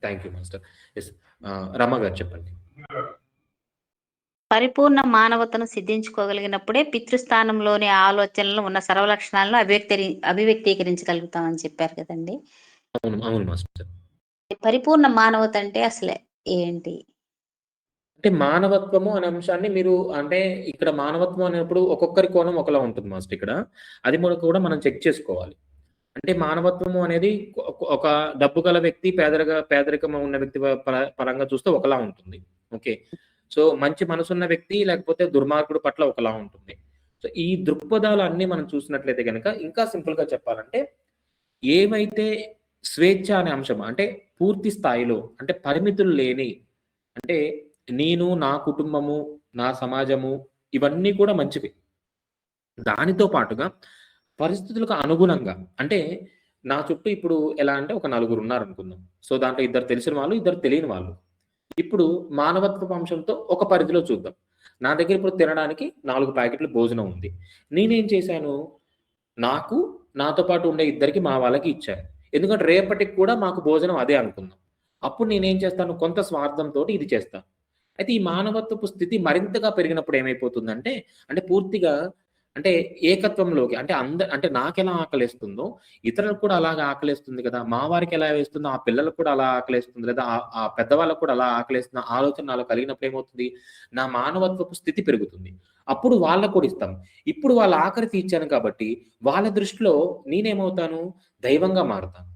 Thank you master. Rama గారు చెప్పండి. పరిపూర్ణ మానవతను సిద్ధించుకోగలిగినప్పుడే పితృస్థానంలోని ఆలోచనలు ఉన్న సర్వలక్షణాలను అభివ్యక్తీకరించగలుగుతామని చెప్పారు కదండి. అవును మాస్టర్. పరిపూర్ణ మానవత అంటే అసలే ఏంటి? అంటే మానవత్వము అనే అంశాన్ని మీరు, అంటే ఇక్కడ మానవత్వం అనేప్పుడు ఒక్కొక్కరి కోణం ఒకలా ఉంటుంది మాస్టర్. ఇక్కడ అది కూడా మనం చెక్ చేసుకోవాలి. అంటే మానవత్వము అనేది ఒక డబ్బు గల వ్యక్తి, పేదరికం ఉన్న వ్యక్తి పరంగా చూస్తే ఒకలా ఉంటుంది. ఓకే, సో మంచి మనసున్న వ్యక్తి లేకపోతే దుర్మార్గుడు పట్ల ఒకలా ఉంటుంది. సో ఈ దృక్పథాలు అన్ని మనం చూసినట్లయితే కనుక ఇంకా సింపుల్ గా చెప్పాలంటే ఏవైతే స్వేచ్ఛ అనే అంశం, అంటే పూర్తి స్థాయిలో, అంటే పరిమితులు లేని, అంటే నేను, నా కుటుంబము, నా సమాజము, ఇవన్నీ కూడా మంచివి. దానితో పాటుగా పరిస్థితులకు అనుగుణంగా, అంటే నా చుట్టూ ఇప్పుడు ఎలా అంటే ఒక నలుగురు ఉన్నారు అనుకుందాం. సో దాంట్లో ఇద్దరు తెలిసిన వాళ్ళు, ఇద్దరు తెలియని వాళ్ళు. ఇప్పుడు మానవత్వ అంశంతో ఒక పరిధిలో చూద్దాం. నా దగ్గర ఇప్పుడు తినడానికి 4 ప్యాకెట్ల భోజనం ఉంది. నేనేం చేశాను, నాతో పాటు ఉండే ఇద్దరికి, మా వాళ్ళకి ఇచ్చాను. ఎందుకంటే రేపటికి కూడా మాకు భోజనం అదే అనుకుందాం. అప్పుడు నేనేం చేస్తాను, కొంత స్వార్థంతో ఇది చేస్తాను. అయితే ఈ మానవత్వపు స్థితి మరింతగా పెరిగినప్పుడు ఏమైపోతుందంటే, అంటే పూర్తిగా అంటే ఏకత్వంలోకి, అంటే నాకెలా ఆకలేస్తుందో ఇతరులకు కూడా అలాగే ఆకలేస్తుంది కదా, మా వారికి ఎలా వేస్తుందో ఆ పిల్లలకు కూడా అలా ఆకలేస్తుంది, లేదా ఆ పెద్దవాళ్ళకు కూడా అలా ఆకలేస్తున్న ఆలోచన నాలో కలిగినప్పుడు ఏమవుతుంది, నా మానవత్వపు స్థితి పెరుగుతుంది. అప్పుడు వాళ్ళకు కూడా ఇస్తాం. ఇప్పుడు వాళ్ళ ఆకలి తీర్చాను కాబట్టి వాళ్ళ దృష్టిలో నేనేమవుతాను, దైవంగా మారుతాను.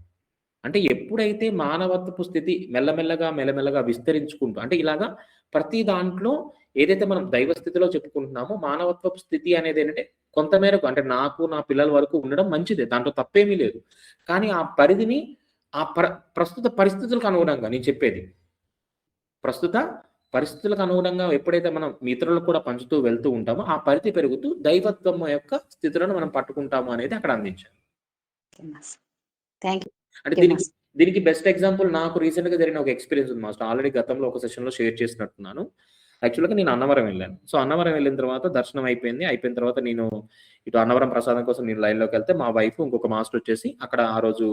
అంటే ఎప్పుడైతే మానవత్వపు స్థితి మెల్లమెల్లగా విస్తరించుకుంటూ, అంటే ఇలాగా ప్రతి దాంట్లో ఏదైతే మనం దైవ స్థితిలో చెప్పుకుంటున్నామో మానవత్వపు స్థితి అనేది ఏంటంటే కొంతమేరకు, అంటే నాకు, నా పిల్లల వరకు ఉండడం మంచిదే, దాంట్లో తప్పేమీ లేదు. కానీ ఆ పరిధిని ప్రస్తుత పరిస్థితులకు అనుగుణంగా, నేను చెప్పేది ప్రస్తుత పరిస్థితులకు అనుగుణంగా ఎప్పుడైతే మనం ఇతరులకు కూడా పంచుతూ వెళ్తూ ఉంటామో ఆ పరిధి పెరుగుతూ దైవత్వం యొక్క స్థితులను మనం పట్టుకుంటాము అనేది అక్కడ అందించాను. థ్యాంక్ అంటే యూ మాస్టర్. దీనికి బెస్ట్ ఎగ్జాంపుల్ నాకు రీసెంట్‌గా జరిగిన ఒక ఎక్స్‌పీరియన్స్ ఉంది మాస్టర్. ఆల్రెడీ గతంలో ఒక సెషన్‌లో షేర్ చేసినట్టున్నాను. యాక్చువల్‌గా నేను అన్నవరం వెళ్ళాను. సో, అన్నవరం వెళ్ళిన తర్వాత దర్శనం అయిపోయింది. అయిపోయిన తర్వాత నేను ఇటు అన్నవరం ప్రసాదం కోసం నేను లైన్‌లోకెళ్తే మా వైఫ్ ఇంకొక మాస్టర్ వచ్చేసి అక్కడ ఆ రోజు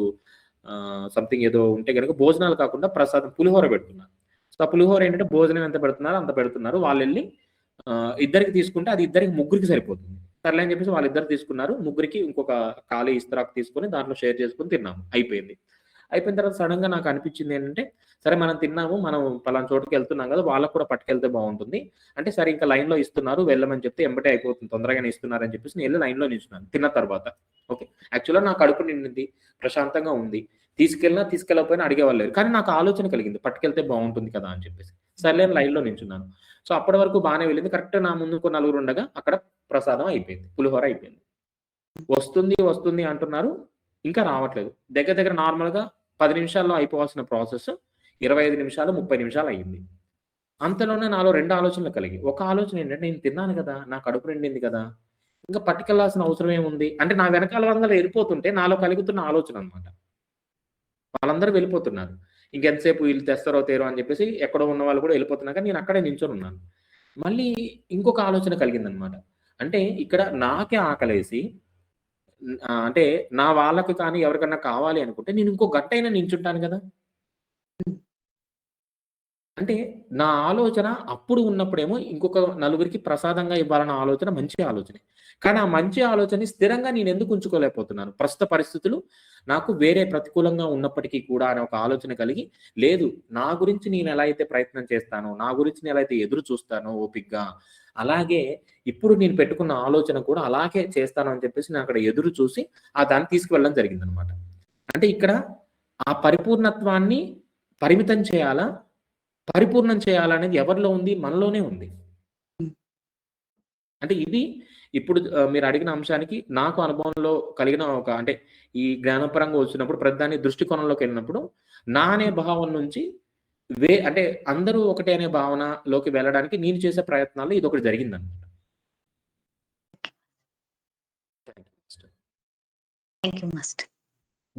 సంథింగ్ ఏదో ఉంటే గనుక భోజనాలు కాకుండా ప్రసాదం పులిహోర పెడుతున్నారు. సో, ఆ పులిహోర ఏంటంటే భోజనం ఎంత పెడుతున్నారో అంత పెడుతున్నారు. వాళ్ళెళ్లి ఇద్దరికి తీసుకుంటే అది ఇద్దరికి ముగ్గురికి సరిపోతుంది. సర్లే అని చెప్పేసి వాళ్ళిద్దరు తీసుకున్నారు. ముగ్గురికి ఇంకొక ఖాళీ ఇస్తరాకు తీసుకొని దాంట్లో షేర్ చేసుకొని తిన్నాము. అయిపోయింది. అయిపోయిన తర్వాత సడెన్‌గా నాకు అనిపించింది ఏంటంటే, సరే మనం తిన్నాము. మనం పలానా చోటుకి వెళ్తున్నాం కదా! వాళ్ళకి కూడా పట్టుకెళ్తే బావుంటుంది. అంటే సరే ఇంకా లైన్‌లో ఇస్తున్నారు. వెళ్ళమని చెప్తే ఎంబటే అయిపోతుంది. తొందరగానే ఇస్తున్నారని చెప్పేసి నేను ఎళ్లి లైన్‌లో నిల్చున్నాను. తిన్న తర్వాత. ఓకే. యాక్చువల్‌గా నా కడుపు నిండింది. ప్రశాంతంగా ఉంది. తీసుకెళ్ళకపోయినా అడిగేవాళ్ళు లేరు. కానీ నాకు ఆలోచన కలిగింది. పట్టుకెళ్తే బావుంటుంది కదా! అని చెప్పేసి. సర్లే అని లైన్‌లో నిల్చున్నాను. సో, అప్పటి వరకు బానే వెళ్ళింది. కరెక్ట్ నా ముందు ఇంకో నలుగురు ఉండగా అక్కడ ప్రసాదం అయిపోయింది. పులిహోర అయిపోయింది. వస్తుంది అంటున్నారు. ఇంకా రావట్లేదు. దగ్గర దగ్గర నార్మల్‌గా 10 నిమిషాల్లో అయిపోవాల్సిన ప్రాసెస్ 25 నిమిషాలు, 30 నిమిషాలు అయింది. అంతలోనే నాలో 2 ఆలోచనలు కలిగాయి. ఒక ఆలోచన ఏంటంటే నేను తిన్నాను కదా! నా కడుపు నిండింది కదా! ఇంకా పట్టుకెళ్లాల్సిన అవసరం ఏముంది? అంటే నా వెనకాల వాళ్ళందరూ వెళ్ళిపోతుంటే నాలో కలుగుతున్న ఆలోచన అన్నమాట. వాళ్ళందరూ వెళ్ళిపోతున్నారు. ఇంకెంతసేపు వీళ్ళు తెస్తారో తేరో అని చెప్పేసి ఎక్కడో ఉన్న వాళ్ళు కూడా వెళ్ళిపోతున్నారు కానీ నేను అక్కడే నించొని ఉన్నాను. మళ్ళీ ఇంకొక ఆలోచన కలిగిందన్నమాట. అంటే ఇక్కడ నాకే ఆకలేసి అంటే నా వాళ్ళకి కానీ ఎవరికన్నా కావాలి అనుకుంటే నేను ఇంకో గంటైనా నించుంటాను కదా! అంటే నా ఆలోచన అప్పుడు ఉన్నప్పుడేమో ఇంకొక నలుగురికి ప్రసాదంగా ఇవ్వాలన్న ఆలోచన మంచి ఆలోచనే. కానీ ఆ మంచి ఆలోచనని స్థిరంగా నేనెందుకు ఉంచుకోలేకపోతున్నాను? ప్రస్తుత పరిస్థితులు నాకు వేరే ప్రతికూలంగా ఉన్నప్పటికీ కూడా అనే ఒక ఆలోచన కలిగి, లేదు నా గురించి నేనెలా అయితే ప్రయత్నం చేస్తానో, నా గురించి నేనెలా అయితే ఎదురు చూస్తానో ఓపికగా, అలాగే ఇప్పుడు నేను పెట్టుకున్న ఆలోచన కూడా అలాగే చేస్తాను అని చెప్పేసి నేనక్కడ ఎదురు చూసి దాన్ని తీసుకువెళ్ళడం జరిగిందనమాట. అంటే ఇక్కడ ఆ పరిపూర్ణత్వాన్ని పరిమితం చేయాలా? పరిపూర్ణం చేయాలనేది ఎవరిలో ఉంది? మనలోనే ఉంది. అంటే ఇది ఇప్పుడు మీరు అడిగిన అంశానికి నాకు అనుభవంలో కలిగిన ఒక అంటే ఈ జ్ఞానపరంగా వచ్చినప్పుడు ప్రతిదాన్ని దృష్టికోణంలోకెళ్ళినప్పుడు నా అనే భావం నుంచి అంటే అందరూ ఒకటే అనే భావనలోకి వెళ్ళడానికి నేను చేసే ప్రయత్నాల్లో ఇదొకటి జరిగిందన్నమాట. Thank you master.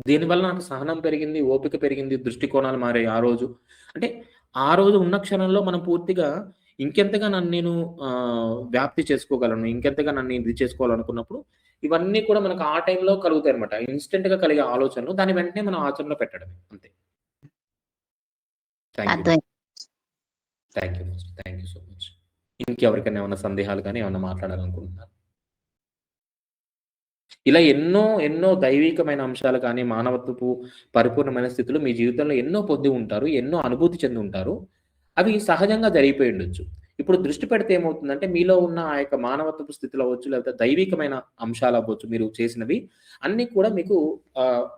దీనివల్ల నాకు సహనం పెరిగింది, ఓపిక పెరిగింది, దృష్టికోణాలు మారాయి ఆ రోజు. అంటే ఆ రోజు ఉన్న క్షణంలో మనం పూర్తిగా ఇంకెంతగా నన్ను నేను వ్యాప్తి చేసుకోగలను, ఇంకెంతగా నన్ను ఇది చేసుకోవాలనుకున్నప్పుడు ఇవన్నీ కూడా మనకు ఆ టైంలో కలుగుతాయన్నమాట. ఇన్‌స్టంట్‌గా కలిగే ఆలోచనలు. దాన్ని వెంటనే మనం ఆచరణలో పెట్టడమే అంతే. Thank you. అర్థమైంది. Thank you master. Thank you so much. ఇంకెవరికైనా ఏమన్నా సందేహాలు గాని ఏమన్నా మాట్లాడాలనుకుంటున్నారా? ఇలా ఎన్నో దైవికమైన అంశాలు కానీ, మానవత్వపు పరిపూర్ణమైన స్థితులు మీ జీవితంలో ఎన్నో పొంది ఉంటారు. ఎన్నో అనుభూతి చెంది ఉంటారు. అవి సహజంగా జరిగిపోయి ఉండొచ్చు. ఇప్పుడు దృష్టి పెడితే ఏమవుతుందంటే, మీలో ఉన్న ఆ యొక్క మానవత్వపు స్థితిలో అవ్వచ్చు, లేకపోతే దైవికమైన అంశాలవ్వచ్చు మీరు చేసినవి, అన్నీ కూడా మీకు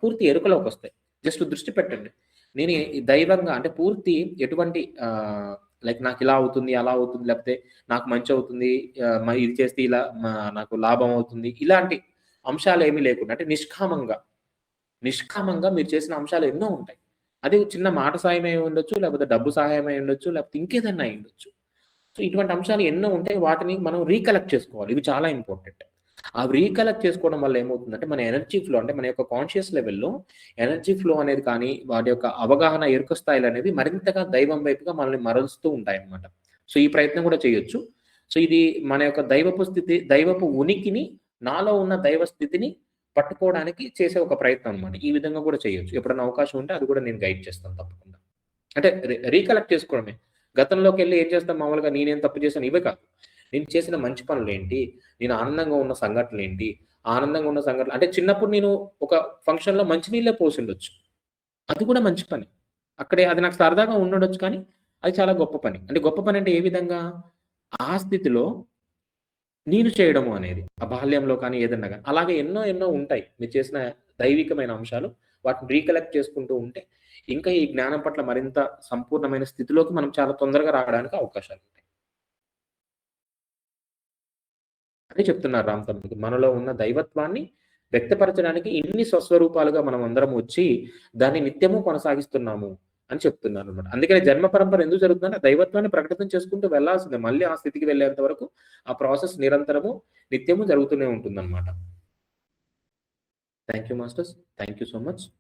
పూర్తి ఎరుకలోకొస్తాయి. జస్ట్ దృష్టి పెట్టండి. నేను ఈ దైవంగా అంటే పూర్తి ఎటువంటి లైక్ నాకిలా అవుతుంది, అలా అవుతుంది, లేకపోతే నాకు మంచవుతుంది, ఇది చేస్తే ఇలా నాకు లాభం అవుతుంది. ఇలాంటి అంశాలేమీ లేకుండా అంటే నిష్కామంగా మీరు చేసిన అంశాలు ఎన్నో ఉంటాయి. అది చిన్న మాట సాయమై ఉండొచ్చు, లేకపోతే డబ్బు సహాయమై ఉండొచ్చు, లేకపోతే ఇంకేదన్నా అయ్యుండొచ్చు. సో, ఇటువంటి అంశాలు ఎన్నో ఉంటాయి. వాటిని మనం రీకలెక్ట్ చేసుకోవాలి. ఇవి చాలా ఇంపార్టెంట్. అవి రీకలెక్ట్ చేసుకోవడం వల్ల ఏమవుతుందంటే, మన ఎనర్జీ ఫ్లో అంటే మన యొక్క కాన్షియస్ లెవెల్‌లో ఎనర్జీ ఫ్లో అనేది కానీ, వాటి యొక్క అవగాహన ఎరుక స్థాయిలనేవి మరింతగా దైవం వైపుగా మనల్ని మరలుస్తూ ఉంటాయన్నమాట. సో, ఈ ప్రయత్నం కూడా చేయొచ్చు. సో, ఇది మన యొక్క దైవపు ఉనికిని, నాలో ఉన్న దైవ స్థితిని పట్టుకోవడానికి చేసే ఒక ప్రయత్నం అన్నమాట. ఈ విధంగా కూడా చేయొచ్చు. ఎప్పుడైనా అవకాశం ఉంటే అది కూడా నేను గైడ్ చేస్తాను తప్పకుండా. అంటే రీకలెక్ట్ చేసుకోవడమే. గతంలోకెళ్ళి ఏం చేస్తాం మామూలుగా నేనేం తప్పు చేశాను ఇవే కాదు. నేను చేసిన మంచి పనులేంటి? నేను ఆనందంగా ఉన్న సంఘటనలేంటి? ఆనందంగా ఉన్న సంఘటనలు అంటే చిన్నప్పుడు నేను ఒక ఫంక్షన్‌లో మంచినీళ్ళే పోసుండొచ్చు. అది కూడా మంచి పని. అక్కడే అది నాకు సరదాగా ఉండుండొచ్చు కానీ, అది చాలా గొప్ప పని. అంటే గొప్ప పని అంటే ఏ విధంగా? ఆ స్థితిలో నేను చేయడము అనేది. ఆ బాల్యంలో కానీ ఏదన్నా గాని. అలాగే ఎన్నో ఉంటాయి. మీరు చేసిన దైవికమైన అంశాలు. వాటిని రీకలెక్ట్ చేసుకుంటూ ఉంటే, ఇంకా ఈ జ్ఞానం పట్ల మరింత సంపూర్ణమైన స్థితిలోకి మనం చాలా తొందరగా రావడానికి అవకాశాలుంటాయి. అదే చెప్తున్నారు రామతమ్ముడు. మనలో ఉన్న దైవత్వాన్ని వ్యక్తపరచడానికి ఇన్ని స్వస్వరూపాలుగా మనం అందరం వచ్చి, దాన్ని నిత్యము కొనసాగిస్తున్నాము. అని చెప్తున్నారు అనమాట. అందుకని జన్మ పరంపర ఎందుకు జరుగుతుందంటే దైవత్వాన్ని ప్రకటన చేసుకుంటూ వెళ్ళాల్సిందే. మళ్ళీ ఆ స్థితికి వెళ్ళేంత వరకు ఆ ప్రాసెస్ నిరంతరము, నిత్యము జరుగుతూనే ఉంటుందన్నమాట. Thank you masters. Thank you so much.